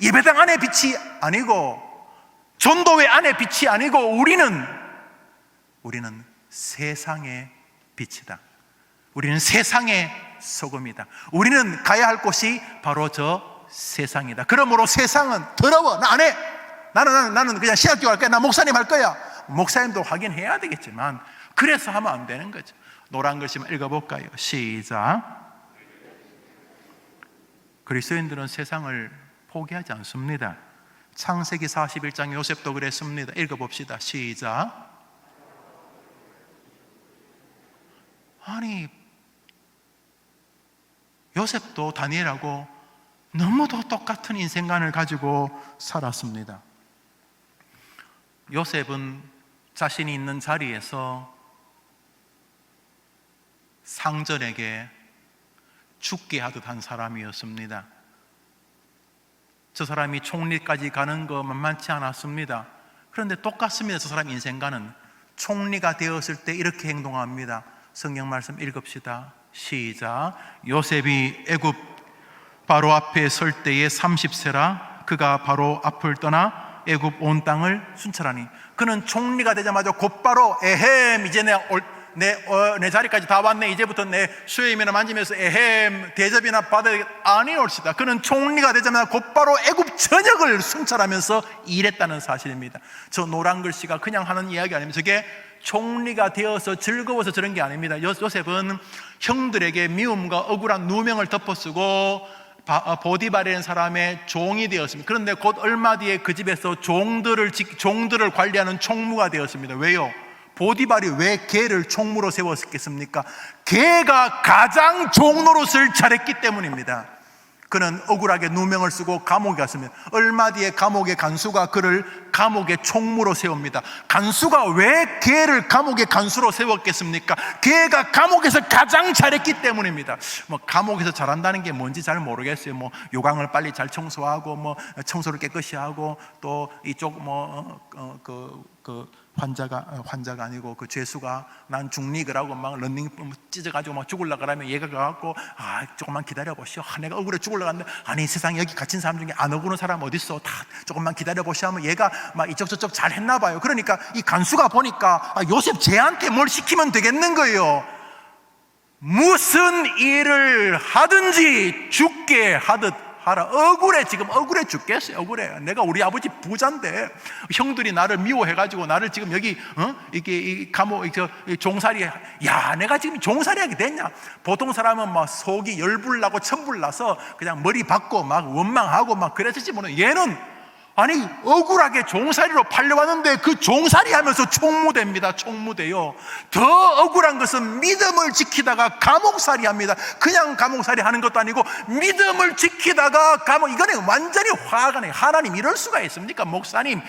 예배당 안의 빛이 아니고, 전도회 안의 빛이 아니고, 우리는 세상의 빛이다. 우리는 세상의 소금이다. 우리는 가야 할 곳이 바로 저 세상이다. 그러므로 세상은 더러워, 나 안 해. 나는 그냥 신학교 할 거야. 나 목사님 할 거야. 목사님도 하긴 해야 되겠지만, 그래서 하면 안 되는 거죠. 노란 글씨만 읽어볼까요? 시작. 그리스도인들은 세상을 포기하지 않습니다. 창세기 41장 요셉도 그랬습니다. 읽어봅시다. 시작. 아니, 요셉도 다니엘하고 너무도 똑같은 인생관을 가지고 살았습니다. 요셉은 자신이 있는 자리에서 상전에게 죽게 하듯 한 사람이었습니다. 저 사람이 총리까지 가는 거 만만치 않았습니다. 그런데 똑같습니다. 저 사람 인생관은 총리가 되었을 때 이렇게 행동합니다. 성경 말씀 읽읍시다. 시작. 요셉이 애굽 바로 앞에 설 때에 30세라 그가 바로 앞을 떠나 애굽 온 땅을 순찰하니. 그는 총리가 되자마자 곧바로 에헴, 이제 내 자리까지 다 왔네. 이제부터 내 수요일이나 만지면서 에헴, 대접이나 받아야 아니올시다. 그는 총리가 되자마자 곧바로 애굽 전역을 순찰하면서 일했다는 사실입니다. 저 노란 글씨가 그냥 하는 이야기 아닙니다. 저게 총리가 되어서 즐거워서 저런 게 아닙니다. 요셉은 형들에게 미움과 억울한 누명을 덮어쓰고 보디발이라는 사람의 종이 되었습니다. 그런데 곧 얼마 뒤에 그 집에서 종들을 관리하는 총무가 되었습니다. 왜요? 보디발이 왜 걔를 총무로 세웠겠습니까? 걔가 가장 종노릇을 잘했기 때문입니다. 그는 억울하게 누명을 쓰고 감옥에 갔습니다. 얼마 뒤에 감옥의 간수가 그를 감옥의 총무로 세웁니다. 간수가 왜 걔를 감옥의 간수로 세웠겠습니까? 걔가 감옥에서 가장 잘했기 때문입니다. 감옥에서 잘한다는 게 뭔지 잘 모르겠어요. 요강을 빨리 잘 청소하고 청소를 깨끗이 하고 또 이쪽 환자가 아니고 그 죄수가 난 죽니그라고 막 런닝 찢어가지고 막 죽으려고 그러면 얘가 가갖고 조금만 기다려보시오. 내가 억울해 죽으려고 하는데 아니 세상에 여기 갇힌 사람 중에 안 억울한 사람 어딨어. 다 조금만 기다려보시오 하면 얘가 막 이쪽 저쪽 잘 했나 봐요. 그러니까 이 간수가 보니까 요셉 쟤한테 뭘 시키면 되겠는 거예요. 무슨 일을 하든지 죽게 하듯 하라. 억울해. 지금 억울해 죽겠어요. 억울해. 내가 우리 아버지 부자인데 형들이 나를 미워해가지고 나를 지금 여기 이게 감옥 종살이. 야, 내가 지금 종살이하게 됐냐? 보통 사람은 막 속이 열불나고 천불나서 그냥 머리 박고 막 원망하고 막 그랬을지 모르는. 얘는 아니 억울하게 종살이로 팔려왔는데 그 종살이 하면서 총무대입니다. 총무대요. 더 억울한 것은 믿음을 지키다가 감옥살이 합니다. 그냥 감옥살이 하는 것도 아니고 믿음을 지키다가 이거는 완전히 화가 나요. 하나님 이럴 수가 있습니까? 목사님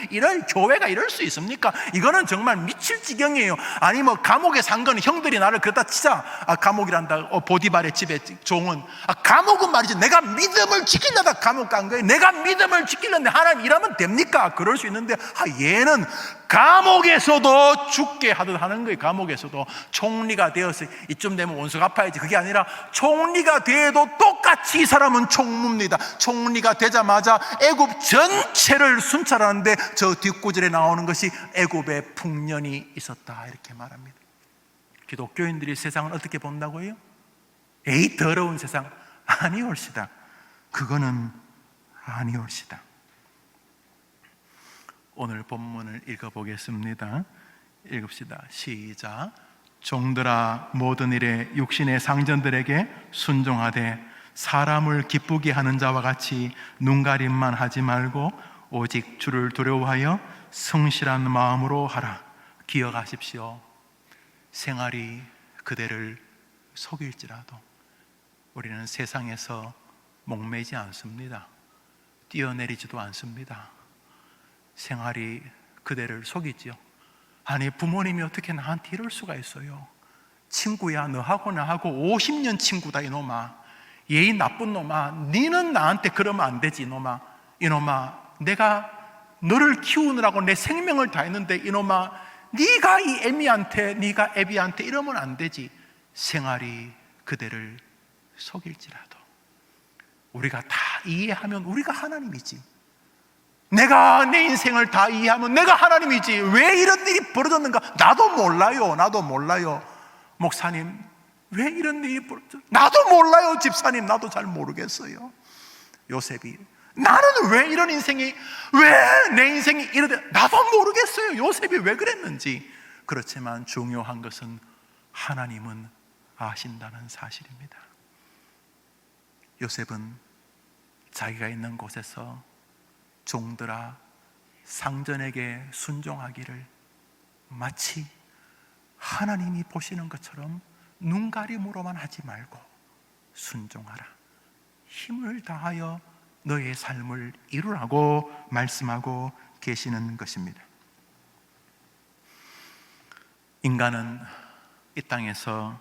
교회가 이럴 수 있습니까? 이거는 정말 미칠 지경이에요. 아니 감옥에 산 건 형들이 나를 그러다 치자. 감옥이란다. 보디발의 집에 종은 감옥은 말이지 내가 믿음을 지키려다 감옥 간 거예요. 내가 믿음을 지키려는데 하나님 하면 됩니까? 그럴 수 있는데 얘는 감옥에서도 죽게 하듯 하는 거예요. 감옥에서도 총리가 되어서 이쯤 되면 원수 갚아야지. 그게 아니라 총리가 돼도 똑같이 이 사람은 총무입니다. 총리가 되자마자 애굽 전체를 순찰하는데 저 뒷구절에 나오는 것이 애굽에 풍년이 있었다 이렇게 말합니다. 기독교인들이 세상을 어떻게 본다고요? 에이 더러운 세상 아니올시다. 그거는 아니올시다. 오늘 본문을 읽어보겠습니다. 읽읍시다. 시작. 종들아 모든 일에 육신의 상전들에게 순종하되 사람을 기쁘게 하는 자와 같이 눈가림만 하지 말고 오직 주를 두려워하여 성실한 마음으로 하라. 기억하십시오. 생활이 그대를 속일지라도 우리는 세상에서 목매지 않습니다. 뛰어내리지도 않습니다. 생활이 그대를 속이지요. 아니, 부모님이 어떻게 나한테 이럴 수가 있어요? 친구야, 너하고 나하고 50년 친구다 이놈아. 예의 나쁜 놈아, 니는 나한테 그러면 안 되지 이놈아. 이놈아, 내가 너를 키우느라고 내 생명을 다했는데 이놈아, 네가 이 애미한테, 네가 애비한테 이러면 안 되지. 생활이 그대를 속일지라도 우리가 다 이해하면 우리가 하나님이지. 내가 내 인생을 다 이해하면 내가 하나님이지. 왜 이런 일이 벌어졌는가? 나도 몰라요. 목사님, 왜 이런 일이 벌어졌? 나도 몰라요. 집사님, 나도 잘 모르겠어요. 요셉이, 나는 왜 이런 인생이, 왜 내 인생이 이러대? 나도 모르겠어요. 요셉이 왜 그랬는지. 그렇지만 중요한 것은 하나님은 아신다는 사실입니다. 요셉은 자기가 있는 곳에서 종들아 상전에게 순종하기를 마치 하나님이 보시는 것처럼 눈가림으로만 하지 말고 순종하라. 힘을 다하여 너의 삶을 이루라고 말씀하고 계시는 것입니다. 인간은 이 땅에서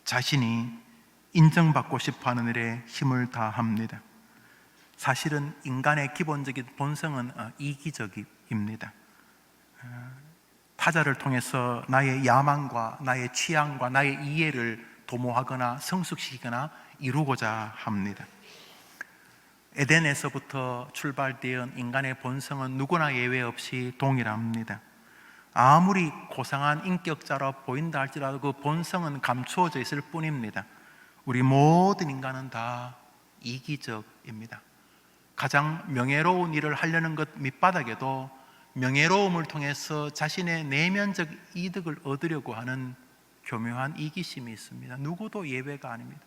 자신이 인정받고 싶어하는 일에 힘을 다합니다. 사실은 인간의 기본적인 본성은 이기적입니다. 타자를 통해서 나의 야망과 나의 취향과 나의 이해를 도모하거나 성숙시키거나 이루고자 합니다. 에덴에서부터 출발되어 인간의 본성은 누구나 예외 없이 동일합니다. 아무리 고상한 인격자로 보인다 할지라도 그 본성은 감추어져 있을 뿐입니다. 우리 모든 인간은 다 이기적입니다. 가장 명예로운 일을 하려는 것 밑바닥에도 명예로움을 통해서 자신의 내면적 이득을 얻으려고 하는 교묘한 이기심이 있습니다. 누구도 예외가 아닙니다.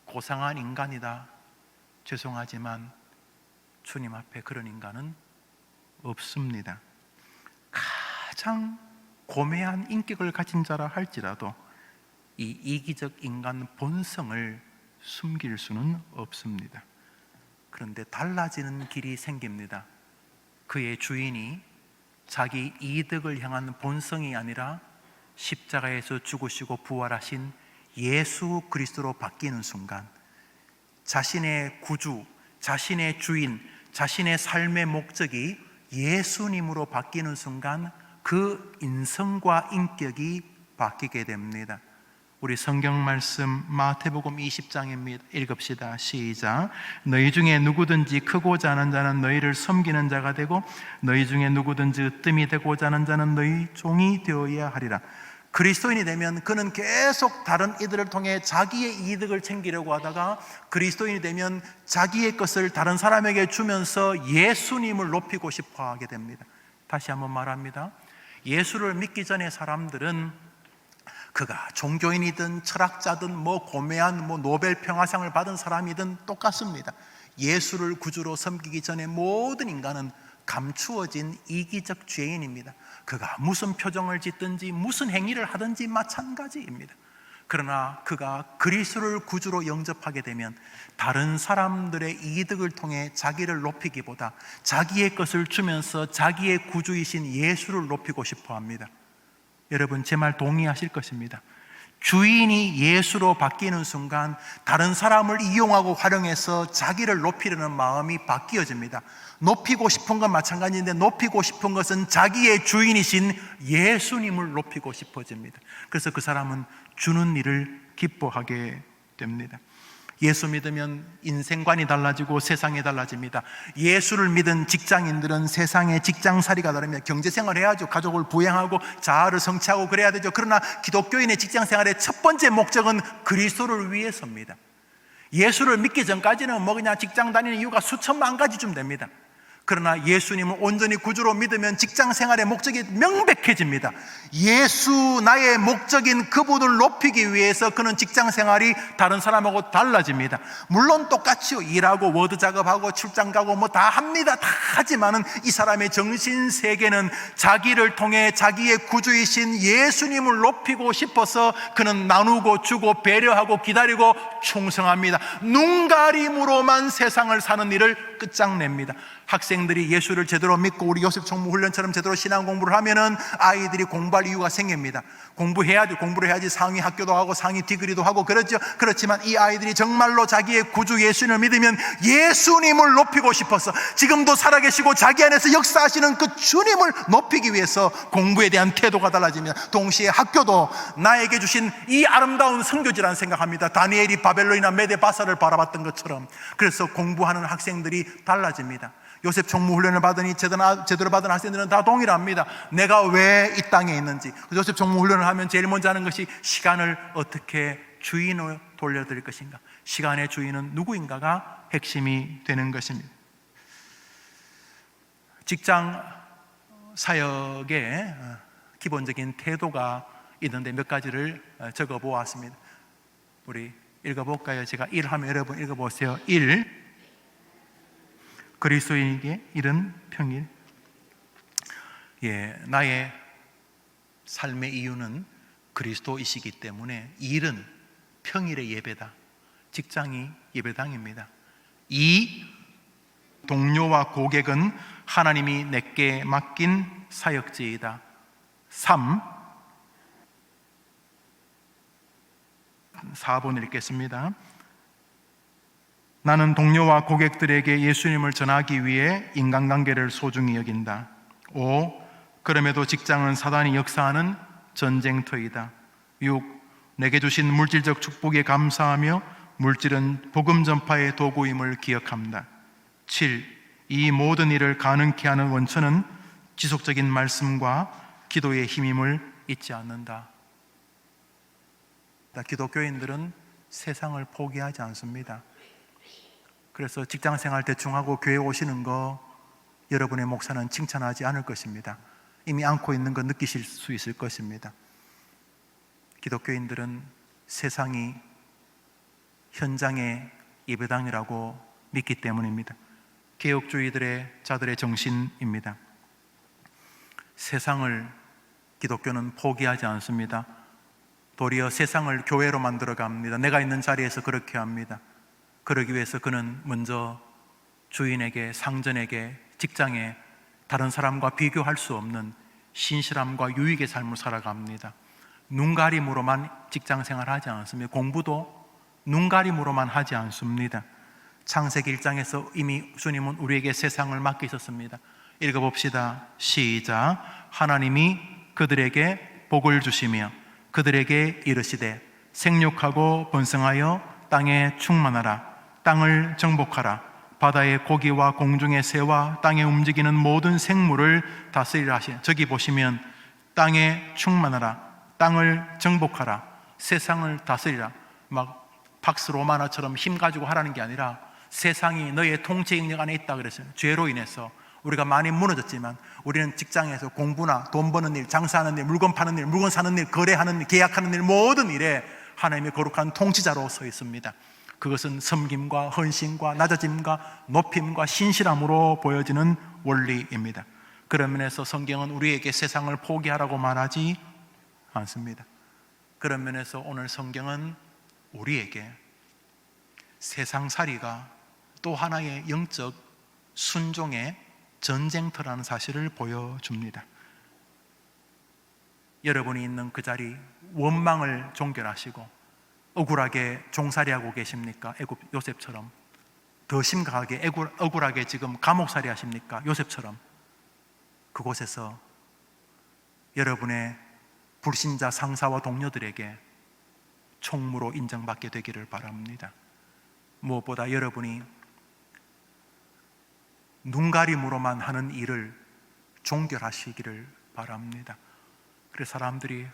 고상한 인간이다. 죄송하지만 주님 앞에 그런 인간은 없습니다. 가장 고매한 인격을 가진 자라 할지라도 이 이기적 인간 본성을 숨길 수는 없습니다. 그런데 달라지는 길이 생깁니다. 그의 주인이 자기 이득을 향한 본성이 아니라 십자가에서 죽으시고 부활하신 예수 그리스도로 바뀌는 순간, 자신의 구주, 자신의 주인, 자신의 삶의 목적이 예수님으로 바뀌는 순간 그 인성과 인격이 바뀌게 됩니다. 우리 성경 말씀 마태복음 20장입니다. 읽읍시다. 시작. 너희 중에 누구든지 크고자 하는 자는 너희를 섬기는 자가 되고 너희 중에 누구든지 으뜸이 되고자 하는 자는 너희 종이 되어야 하리라. 그리스도인이 되면 그는 계속 다른 이들을 통해 자기의 이득을 챙기려고 하다가 그리스도인이 되면 자기의 것을 다른 사람에게 주면서 예수님을 높이고 싶어 하게 됩니다. 다시 한번 말합니다. 예수를 믿기 전에 사람들은 그가 종교인이든 철학자든 고매한 노벨 평화상을 받은 사람이든 똑같습니다. 예수를 구주로 섬기기 전에 모든 인간은 감추어진 이기적 죄인입니다. 그가 무슨 표정을 짓든지 무슨 행위를 하든지 마찬가지입니다. 그러나 그가 그리스도를 구주로 영접하게 되면 다른 사람들의 이득을 통해 자기를 높이기보다 자기의 것을 주면서 자기의 구주이신 예수를 높이고 싶어 합니다. 여러분, 제 말 동의하실 것입니다. 주인이 예수로 바뀌는 순간 다른 사람을 이용하고 활용해서 자기를 높이려는 마음이 바뀌어집니다. 높이고 싶은 건 마찬가지인데 높이고 싶은 것은 자기의 주인이신 예수님을 높이고 싶어집니다. 그래서 그 사람은 주는 일을 기뻐하게 됩니다. 예수 믿으면 인생관이 달라지고 세상이 달라집니다. 예수를 믿은 직장인들은 세상의 직장살이가 다릅니다. 경제생활을 해야죠. 가족을 부양하고 자아를 성취하고 그래야 되죠. 그러나 기독교인의 직장생활의 첫 번째 목적은 그리스도를 위해서입니다. 예수를 믿기 전까지는 그냥 직장 다니는 이유가 수천만 가지쯤 됩니다. 그러나 예수님을 온전히 구주로 믿으면 직장 생활의 목적이 명백해집니다. 예수 나의 목적인 그분을 높이기 위해서 그는 직장 생활이 다른 사람하고 달라집니다. 물론 똑같이요, 일하고 워드 작업하고 출장 가고 뭐 다 합니다. 다 하지만은 이 사람의 정신 세계는 자기를 통해 자기의 구주이신 예수님을 높이고 싶어서 그는 나누고 주고 배려하고 기다리고 충성합니다. 눈가림으로만 세상을 사는 일을 끝장냅니다. 학생들이 예수를 제대로 믿고 우리 요셉 총무 훈련처럼 제대로 신앙 공부를 하면은 아이들이 공부할 이유가 생깁니다. 공부를 해야지 상위 학교도 하고 상위 디그리도 하고 그렇죠. 그렇지만 이 아이들이 정말로 자기의 구주 예수님을 믿으면 예수님을 높이고 싶어서, 지금도 살아계시고 자기 안에서 역사하시는 그 주님을 높이기 위해서 공부에 대한 태도가 달라집니다. 동시에 학교도 나에게 주신 이 아름다운 선교지라는 생각합니다. 다니엘이 바벨론이나 메데 바사를 바라봤던 것처럼. 그래서 공부하는 학생들이 달라집니다. 요셉 총무 훈련을 받으니 제대로 받은 학생들은 다 동일합니다. 내가 왜 이 땅에 있는지. 요셉 총무 훈련을 하면 제일 먼저 하는 것이 시간을 어떻게 주인으로 돌려드릴 것인가, 시간의 주인은 누구인가가 핵심이 되는 것입니다. 직장 사역의 기본적인 태도가 있는데 몇 가지를 적어 보았습니다. 우리 읽어볼까요? 제가 1 하면 여러분 읽어보세요. 1. 그리스도인에게 일은 평일. 나의 삶의 이유는 그리스도이시기 때문에 일은 평일의 예배다. 직장이 예배당입니다. 2. 동료와 고객은 하나님이 내게 맡긴 사역지이다. 3. 4번 읽겠습니다. 나는 동료와 고객들에게 예수님을 전하기 위해 인간관계를 소중히 여긴다. 5. 그럼에도 직장은 사단이 역사하는 전쟁터이다. 6. 내게 주신 물질적 축복에 감사하며 물질은 복음 전파의 도구임을 기억한다. 7. 이 모든 일을 가능케 하는 원천은 지속적인 말씀과 기도의 힘임을 잊지 않는다. 기독교인들은 세상을 포기하지 않습니다. 그래서 직장생활 대충하고 교회 오시는 거 여러분의 목사는 칭찬하지 않을 것입니다. 이미 안고 있는 거 느끼실 수 있을 것입니다. 기독교인들은 세상이 현장의 예배당이라고 믿기 때문입니다. 개혁주의들의 자들의 정신입니다. 세상을 기독교는 포기하지 않습니다. 도리어 세상을 교회로 만들어 갑니다. 내가 있는 자리에서 그렇게 합니다. 그러기 위해서 그는 먼저 주인에게, 상전에게, 직장에 다른 사람과 비교할 수 없는 신실함과 유익의 삶을 살아갑니다. 눈가림으로만 직장생활 하지 않습니다. 공부도 눈가림으로만 하지 않습니다. 창세기 1장에서 이미 주님은 우리에게 세상을 맡기셨습니다. 읽어봅시다. 시작. 하나님이 그들에게 복을 주시며 그들에게 이르시되 생육하고 번성하여 땅에 충만하라. 땅을 정복하라. 바다의 고기와 공중의 새와 땅에 움직이는 모든 생물을 다스리라 하시네. 저기 보시면 땅에 충만하라, 땅을 정복하라, 세상을 다스리라. 막 박스 로마나처럼 힘 가지고 하라는 게 아니라 세상이 너의 통치 영역 안에 있다 그랬어요. 죄로 인해서 우리가 많이 무너졌지만 우리는 직장에서 공부나 돈 버는 일, 장사하는 일, 물건 파는 일, 물건 사는 일, 거래하는 일, 계약하는 일, 모든 일에 하나님의 거룩한 통치자로 서 있습니다. 그것은 섬김과 헌신과 낮아짐과 높임과 신실함으로 보여지는 원리입니다. 그런 면에서 성경은 우리에게 세상을 포기하라고 말하지 않습니다. 그런 면에서 오늘 성경은 우리에게 세상살이가 또 하나의 영적 순종의 전쟁터라는 사실을 보여줍니다. 여러분이 있는 그 자리, 원망을 종결하시고 억울하게 종살이하고 계십니까? 애굽 요셉처럼. 더 심각하게 억울하게 지금 감옥살이 하십니까? 요셉처럼. 그곳에서 여러분의 불신자 상사와 동료들에게 총무로 인정받게 되기를 바랍니다. 무엇보다 여러분이 눈가림으로만 하는 일을 종결하시기를 바랍니다. 그래서 사람들이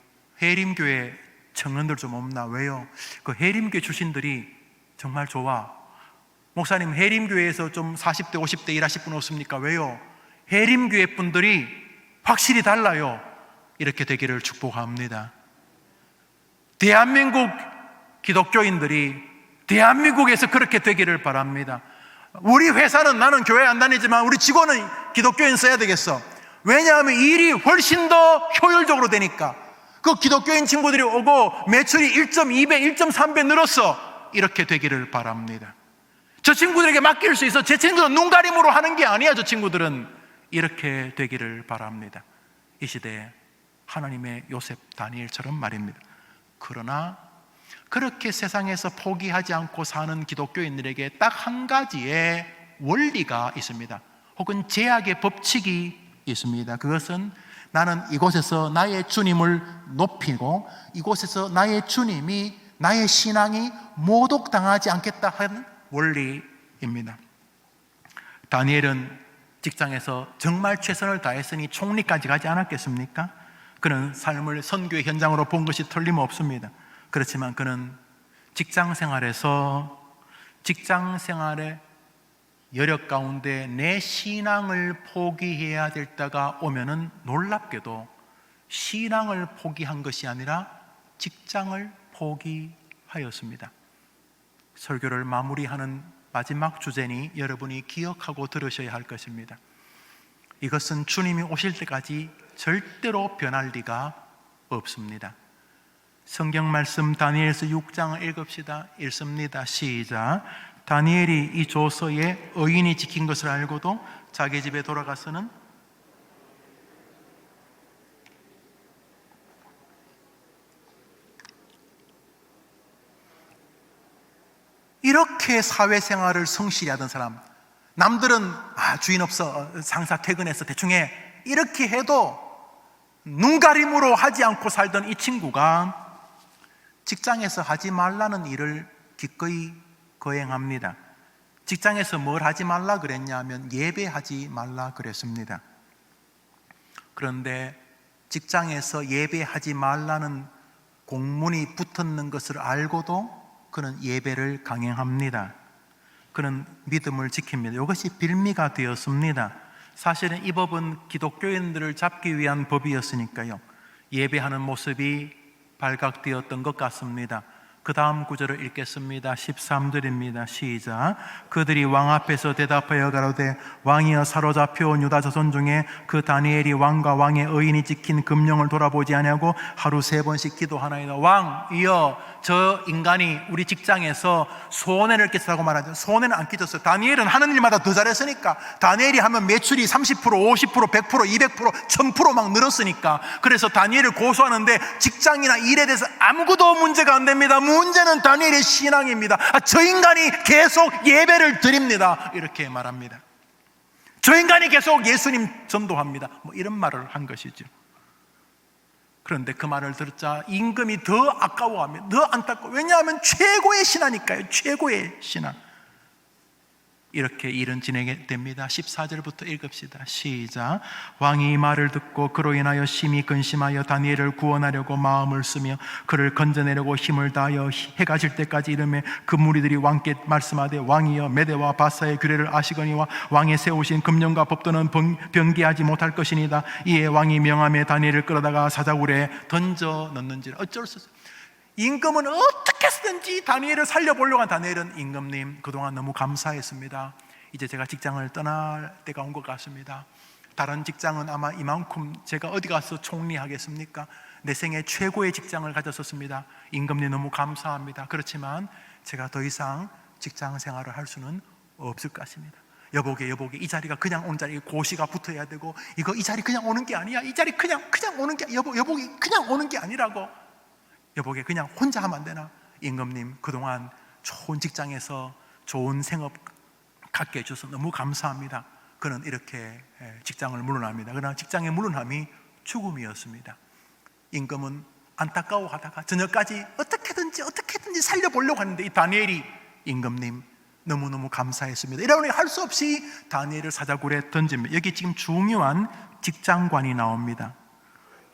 해림교회 청년들 좀 없나? 왜요? 그 해림교회 출신들이 정말 좋아. 목사님, 해림교회에서 좀 40대, 50대 일하실 분 없습니까? 왜요? 해림교회 분들이 확실히 달라요. 이렇게 되기를 축복합니다. 대한민국 기독교인들이 대한민국에서 그렇게 되기를 바랍니다. 우리 회사는, 나는 교회 안 다니지만 우리 직원은 기독교인 써야 되겠어. 왜냐하면 일이 훨씬 더 효율적으로 되니까. 그 기독교인 친구들이 오고 매출이 1.2배, 1.3배 늘었어. 이렇게 되기를 바랍니다. 저 친구들에게 맡길 수 있어. 제 친구들은 눈가림으로 하는 게 아니야. 저 친구들은 이렇게 되기를 바랍니다. 이 시대에 하나님의 요셉, 다니엘처럼 말입니다. 그러나 그렇게 세상에서 포기하지 않고 사는 기독교인들에게 딱 한 가지의 원리가 있습니다. 혹은 제약의 법칙이 있습니다. 그것은 나는 이곳에서 나의 주님을 높이고 이곳에서 나의 주님이, 나의 신앙이 모독당하지 않겠다 하는 원리입니다. 다니엘은 직장에서 정말 최선을 다했으니 총리까지 가지 않았겠습니까? 그는 삶을 선교의 현장으로 본 것이 틀림없습니다. 그렇지만 그는 직장 생활의 여력 가운데 내 신앙을 포기해야 될 때가 오면은 놀랍게도 신앙을 포기한 것이 아니라 직장을 포기하였습니다. 설교를 마무리하는 마지막 주제니 여러분이 기억하고 들으셔야 할 것입니다. 이것은 주님이 오실 때까지 절대로 변할 리가 없습니다. 성경 말씀 다니엘서 6장을 읽읍시다. 읽습니다. 시작. 다니엘이 이 조서에 의인이 지킨 것을 알고도 자기 집에 돌아가서는 이렇게 사회생활을 성실히 하던 사람, 남들은 주인 없어, 상사 퇴근해서 대충 해, 이렇게 해도 눈가림으로 하지 않고 살던 이 친구가 직장에서 하지 말라는 일을 기꺼이 거행합니다. 직장에서 뭘 하지 말라 그랬냐면 예배하지 말라 그랬습니다. 그런데 직장에서 예배하지 말라는 공문이 붙었는 것을 알고도 그는 예배를 강행합니다. 그는 믿음을 지킵니다. 이것이 빌미가 되었습니다. 사실은 이 법은 기독교인들을 잡기 위한 법이었으니까요, 예배하는 모습이 발각되었던 것 같습니다. 그 다음 구절을 읽겠습니다. 13절입니다. 시작. 그들이 왕 앞에서 대답하여 가로되 왕이여, 사로잡혀 온 유다 자손 중에 그 다니엘이 왕과 왕의 의인이 지킨 금령을 돌아보지 아니하고 하루 3번씩 기도하나이다. 왕이여, 저 인간이 우리 직장에서 손해를 끼쳤다고 말하죠. 손해는 안 끼쳤어요. 다니엘은 하는 일마다 더 잘했으니까. 다니엘이 하면 매출이 30%, 50%, 100%, 200%, 1000% 막 늘었으니까. 그래서 다니엘을 고소하는데 직장이나 일에 대해서 아무것도 문제가 안 됩니다. 문제는 다니엘의 신앙입니다. 저 인간이 계속 예배를 드립니다. 이렇게 말합니다. 저 인간이 계속 예수님 전도합니다. 이런 말을 한 것이죠. 그런데 그 말을 들었자 임금이 더 아까워하며 더 안타까워. 왜냐하면 최고의 신하니까요. 최고의 신하. 이렇게 일은 진행됩니다. 14절부터 읽읍시다. 시작. 왕이 이 말을 듣고 그로 인하여 심히 근심하여 다니엘을 구원하려고 마음을 쓰며 그를 건져내려고 힘을 다하여 해가 질 때까지 이르매 그 무리들이 왕께 말씀하되 왕이여, 메대와 바사의 규례를 아시거니와 왕의 세우신 금령과 법도는 변개하지 못할 것이니이다. 이에 왕이 명함에 다니엘을 끌어다가 사자굴에 던져 넣는지라. 어쩔 수 없어요. 임금은 어떻게 해서든지 다니엘을 살려보려고 한 다니엘은, 임금님 그동안 너무 감사했습니다. 이제 제가 직장을 떠날 때가 온 것 같습니다. 다른 직장은 아마 이만큼 제가 어디 가서 총리하겠습니까? 내 생애 최고의 직장을 가졌었습니다. 임금님 너무 감사합니다. 그렇지만 제가 더 이상 직장 생활을 할 수는 없을 것 같습니다. 여보게 이 자리가 그냥 오는 자리, 고시가 붙어야 되고 이 자리 그냥 오는 게 아니야. 이 자리 그냥 오는 게, 여보게 그냥 오는 게 아니라고. 여보게 그냥 혼자 하면 안 되나? 임금님 그동안 좋은 직장에서 좋은 생업 갖게 해줘서 너무 감사합니다. 그는 이렇게 직장을 물러납니다. 그러나 직장의 물러남이 죽음이었습니다. 임금은 안타까워하다가 저녁까지 어떻게든지 살려보려고 하는데 이 다니엘이, 임금님 너무너무 감사했습니다, 이러니 할 수 없이 다니엘을 사자굴에 던집니다. 여기 지금 중요한 직장관이 나옵니다.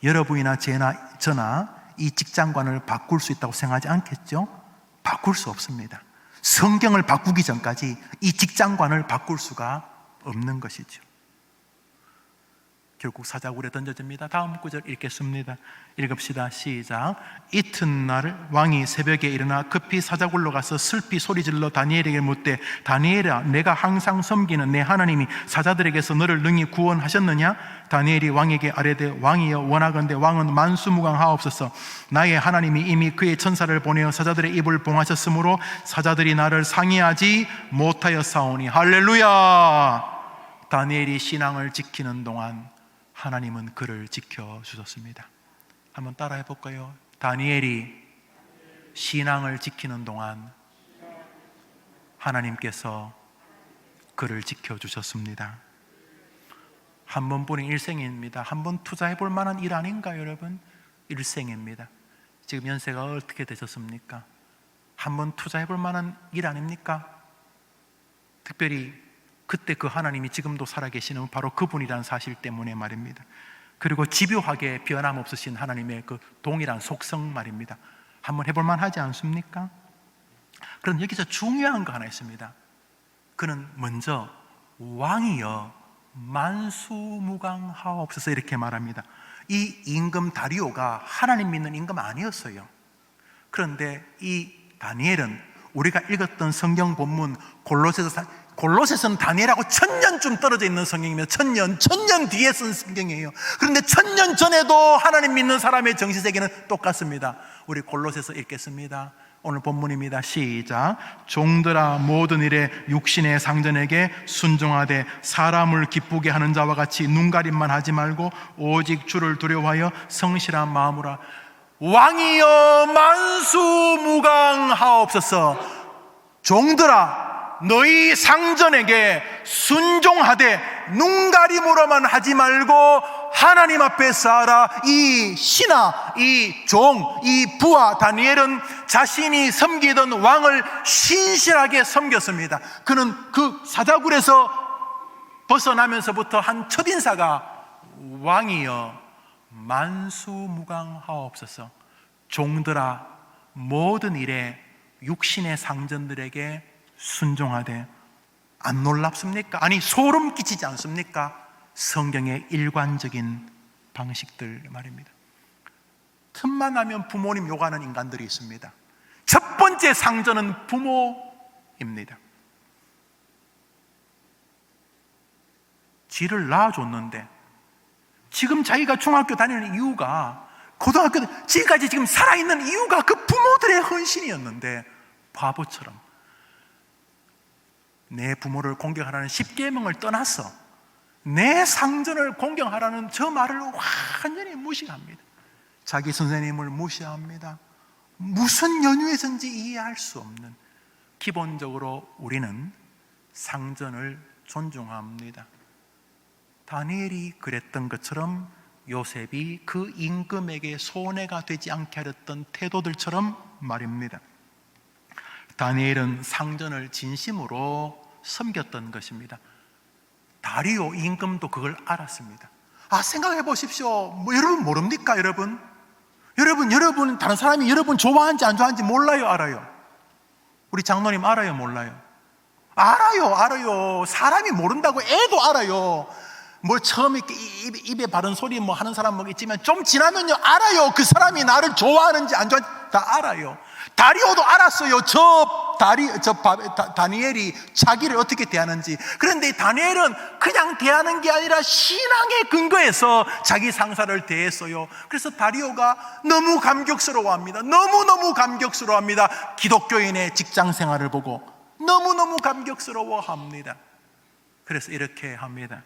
여러분이나 저나 이 직장관을 바꿀 수 있다고 생각하지 않겠죠? 바꿀 수 없습니다. 성경을 바꾸기 전까지 이 직장관을 바꿀 수가 없는 것이죠. 결국 사자굴에 던져집니다. 다음 구절 읽겠습니다. 읽읍시다. 시작. 이튿날 왕이 새벽에 일어나 급히 사자굴로 가서 슬피 소리질러 다니엘에게 묻되, 다니엘아, 내가 항상 섬기는 내 하나님이 사자들에게서 너를 능히 구원하셨느냐? 다니엘이 왕에게 아뢰되, 왕이여, 원하건대 왕은 만수무강하옵소서. 나의 하나님이 이미 그의 천사를 보내어 사자들의 입을 봉하셨으므로 사자들이 나를 상의하지 못하였사오니. 할렐루야. 다니엘이 신앙을 지키는 동안 하나님은 그를 지켜주셨습니다. 한번 따라해 볼까요? 다니엘이 신앙을 지키는 동안 하나님께서 그를 지켜주셨습니다. 한 번뿐인 일생입니다. 한 번 투자해 볼 만한 일 아닌가요, 여러분? 일생입니다. 지금 연세가 어떻게 되셨습니까? 한 번 투자해 볼 만한 일 아닙니까? 특별히 그때 그 하나님이 지금도 살아계시는 바로 그분이라는 사실 때문에 말입니다. 그리고 집요하게 변함없으신 하나님의 그 동일한 속성 말입니다. 한번 해볼 만하지 않습니까? 그럼 여기서 중요한 거 하나 있습니다. 그는 먼저 왕이여 만수무강하옵소서 이렇게 말합니다. 이 임금 다리오가 하나님 믿는 임금 아니었어요. 그런데 이 다니엘은 우리가 읽었던 성경 본문 골로새서는 다니엘하고 1000년쯤 떨어져 있는 성경이며 1000년 뒤에 쓴 성경이에요. 그런데 1000년 전에도 하나님 믿는 사람의 정신세계는 똑같습니다. 우리 골로새서 읽겠습니다. 오늘 본문입니다. 시작. 종들아 모든 일에 육신의 상전에게 순종하되 사람을 기쁘게 하는 자와 같이 눈가림만 하지 말고 오직 주를 두려워하여 성실한 마음으로 왕이여 만수무강하옵소서. 종들아 너희 상전에게 순종하되 눈가림으로만 하지 말고 하나님 앞에 서라. 이 신하, 이 종, 이 부하 다니엘은 자신이 섬기던 왕을 신실하게 섬겼습니다. 그는 그 사자굴에서 벗어나면서부터 한 첫인사가 왕이여 만수무강하옵소서. 종들아 모든 일에 육신의 상전들에게 순종하되. 안 놀랍습니까? 아니 소름 끼치지 않습니까? 성경의 일관적인 방식들 말입니다. 틈만 나면 부모님 욕하는 인간들이 있습니다. 첫 번째 상전은 부모입니다. 지를 낳아줬는데 지금 자기가 중학교 다니는 이유가, 고등학교 지금까지 지금 살아있는 이유가 그 부모들의 헌신이었는데 바보처럼 내 부모를 공경하라는 10계명을 떠나서 내 상전을 공경하라는 저 말을 완전히 무시합니다. 자기 선생님을 무시합니다. 무슨 연유에서인지 이해할 수 없는. 기본적으로 우리는 상전을 존중합니다. 다니엘이 그랬던 것처럼 요셉이 그 임금에게 손해가 되지 않게 하렸던 태도들처럼 말입니다. 다니엘은 상전을 진심으로 섬겼던 것입니다. 다리오 임금도 그걸 알았습니다. 생각해 보십시오. 여러분 모릅니까? 여러분 다른 사람이 여러분 좋아하는지 안 좋아하는지 몰라요? 알아요? 우리 장로님 알아요? 몰라요? 알아요. 사람이 모른다고 애도 알아요. 뭘 처음 이렇게 입에 바른 소리 뭐 하는 사람 뭐 있지만 좀 지나면요 알아요. 그 사람이 나를 좋아하는지 안 좋아하는지 다 알아요. 다리오도 알았어요. 다니엘이 자기를 어떻게 대하는지. 그런데 다니엘은 그냥 대하는 게 아니라 신앙의 근거에서 자기 상사를 대했어요. 그래서 다리오가 너무 감격스러워합니다. 너무너무 감격스러워합니다. 기독교인의 직장 생활을 보고 너무너무 감격스러워합니다. 그래서 이렇게 합니다.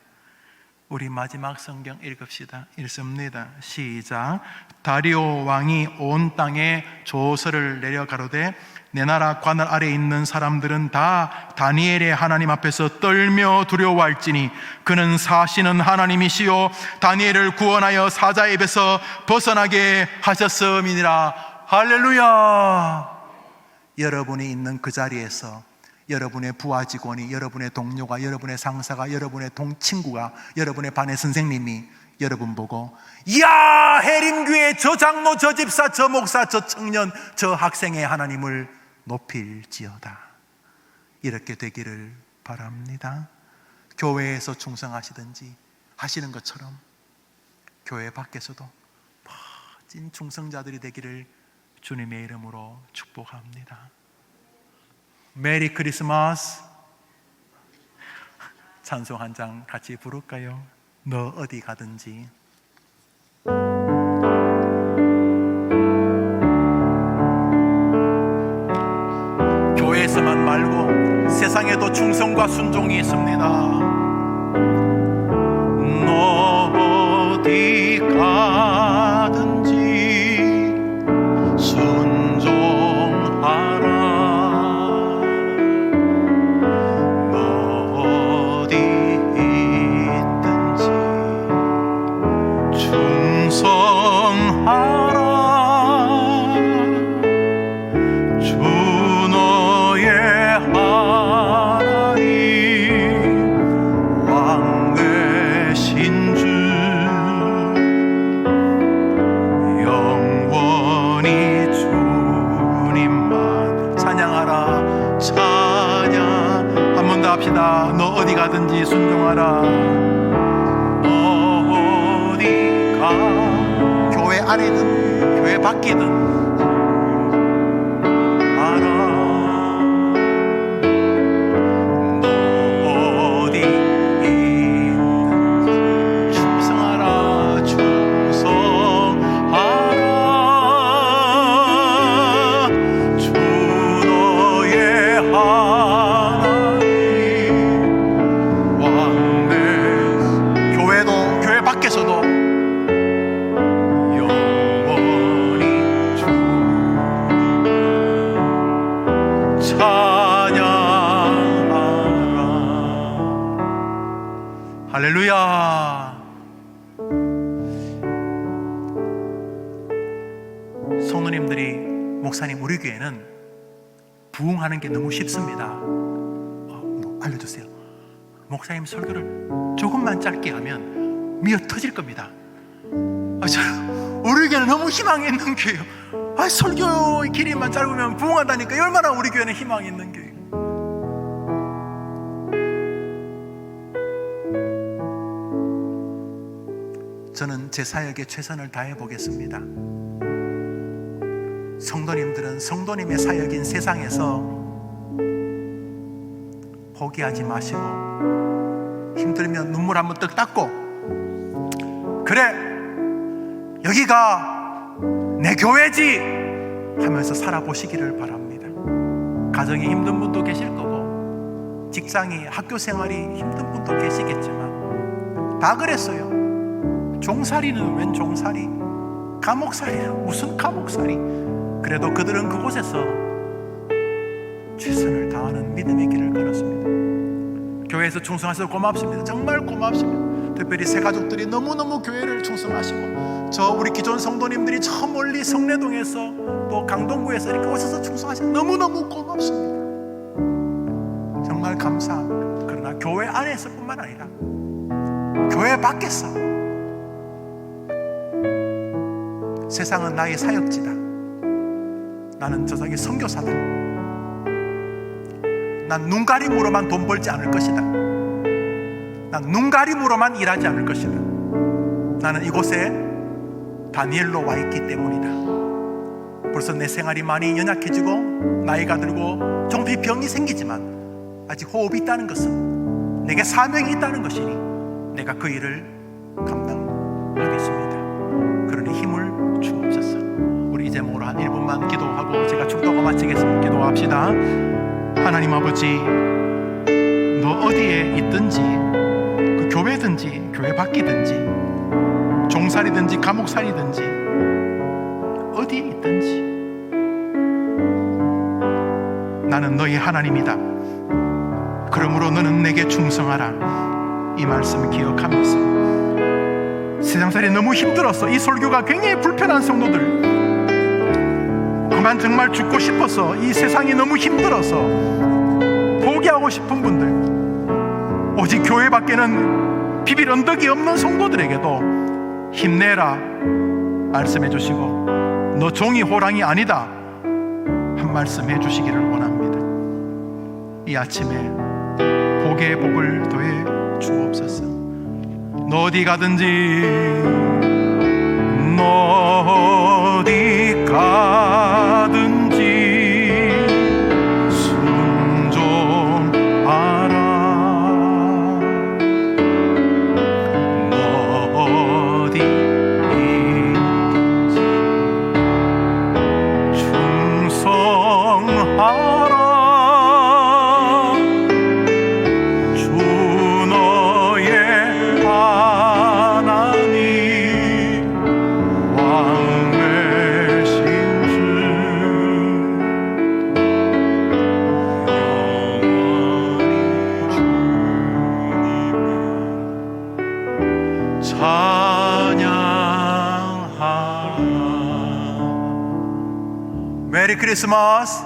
우리 마지막 성경 읽읍시다. 읽습니다. 시작. 다리오 왕이 온 땅에 조서를 내려 가로되 내 나라 관을 아래 있는 사람들은 다 다니엘의 하나님 앞에서 떨며 두려워할지니 그는 사시는 하나님이시요 다니엘을 구원하여 사자의 입에서 벗어나게 하셨음이니라. 할렐루야. 여러분이 있는 그 자리에서 여러분의 부하 직원이, 여러분의 동료가, 여러분의 상사가, 여러분의 친구가, 여러분의 반의 선생님이 여러분 보고 야 해림교회 저 장로, 저 집사, 저 목사, 저 청년, 저 학생의 하나님을 높일지어다. 이렇게 되기를 바랍니다. 교회에서 충성하시든지 하시는 것처럼 교회 밖에서도 멋진 충성자들이 되기를 주님의 이름으로 축복합니다. 메리 크리스마스. 찬송 한 장 같이 부를까요? 너 어디 가든지. 교회에서만 말고 세상에도 충성과 순종이 있습니다. 너 어디 가든지 순종하라. 너 어디 있든지 충성하라. 주 너의 하나님 왕 되신 주 영원히 주님만 찬양하라. 찬양 한 번 더 합시다. 너 어디 가든지 순종하라. 너 어디 가. 교회 안이든 교회 밖이든 할렐루야. 성도님들이 목사님 우리 교회는 부흥하는 게 너무 쉽습니다. 알려주세요. 목사님 설교를 조금만 짧게 하면 미어 터질 겁니다. 우리 교회는 너무 희망이 있는 교회예요. 설교 길이만 짧으면 부흥한다니까 얼마나 우리 교회는 희망이 있는 교회예요. 저는 제 사역에 최선을 다해 보겠습니다. 성도님들은 성도님의 사역인 세상에서 포기하지 마시고 힘들면 눈물 한번 떡 닦고 그래 여기가 내 교회지 하면서 살아보시기를 바랍니다. 가정이 힘든 분도 계실 거고 직장이 학교 생활이 힘든 분도 계시겠지만 다 그랬어요. 종살이는 웬 종살이, 감옥살이는 무슨 감옥살이. 그래도 그들은 그곳에서 최선을 다하는 믿음의 길을 걸었습니다. 교회에서 충성하셔서 고맙습니다. 정말 고맙습니다. 특별히 새 가족들이 너무너무 교회를 충성하시고 저 우리 기존 성도님들이 저 멀리 성내동에서 또 강동구에서 이렇게 오셔서 충성하셔서 너무너무 고맙습니다. 정말 감사합니다. 그러나 교회 안에서뿐만 아니라 교회 밖에서 세상은 나의 사역지다. 나는 저 세상의 선교사다. 난 눈가림으로만 돈 벌지 않을 것이다. 난 눈가림으로만 일하지 않을 것이다. 나는 이곳에 다니엘로 와 있기 때문이다. 벌써 내 생활이 많이 연약해지고 나이가 들고 조금씩 병이 생기지만 아직 호흡이 있다는 것은 내게 사명이 있다는 것이니 내가 그 일을 감당하겠습니다. 그러니 힘을 주옵소서. 우리 이제 모로 한 1분만 기도하고 제가 축도가 마치겠습니다. 기도합시다. 하나님 아버지, 너 어디에 있든지 그 교회든지 교회 밖이든지 종살이든지 감옥살이든지 어디에 있든지 나는 너의 하나님이다. 그러므로 너는 내게 충성하라. 이 말씀을 기억하면서 세상살이 너무 힘들어서 이 설교가 굉장히 불편한 성도들, 그만 정말 죽고 싶어서 이 세상이 너무 힘들어서 포기하고 싶은 분들, 오직 교회밖에는 비빌 언덕이 없는 성도들에게도 힘내라 말씀해 주시고 너 종이 호랑이 아니다 한 말씀 해 주시기를 원합니다. 이 아침에 복에 복을 더해 주옵소서. 너 어디 가든지, 너 어디 가든지 순종하라. 너 어디 있든지 충성하라. 주 너의 하나님 왕 되신 주 영원히 주님을 찬양하라. 메리 크리스마스.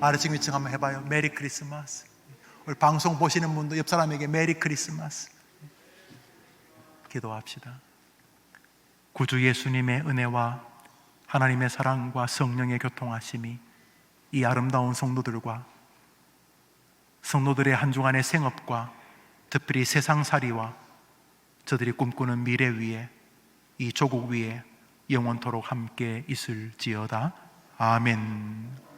아래층 위층 한번 해봐요. 메리 크리스마스. 오늘 방송 보시는 분도 옆 사람에게 메리 크리스마스. 기도합시다. 구주 예수님의 은혜와 하나님의 사랑과 성령의 교통하심이 이 아름다운 성도들과 성도들의 한 주간의 생업과 특별히 세상살이와 저들이 꿈꾸는 미래 위에, 이 조국 위에 영원토록 함께 있을지어다. 아멘.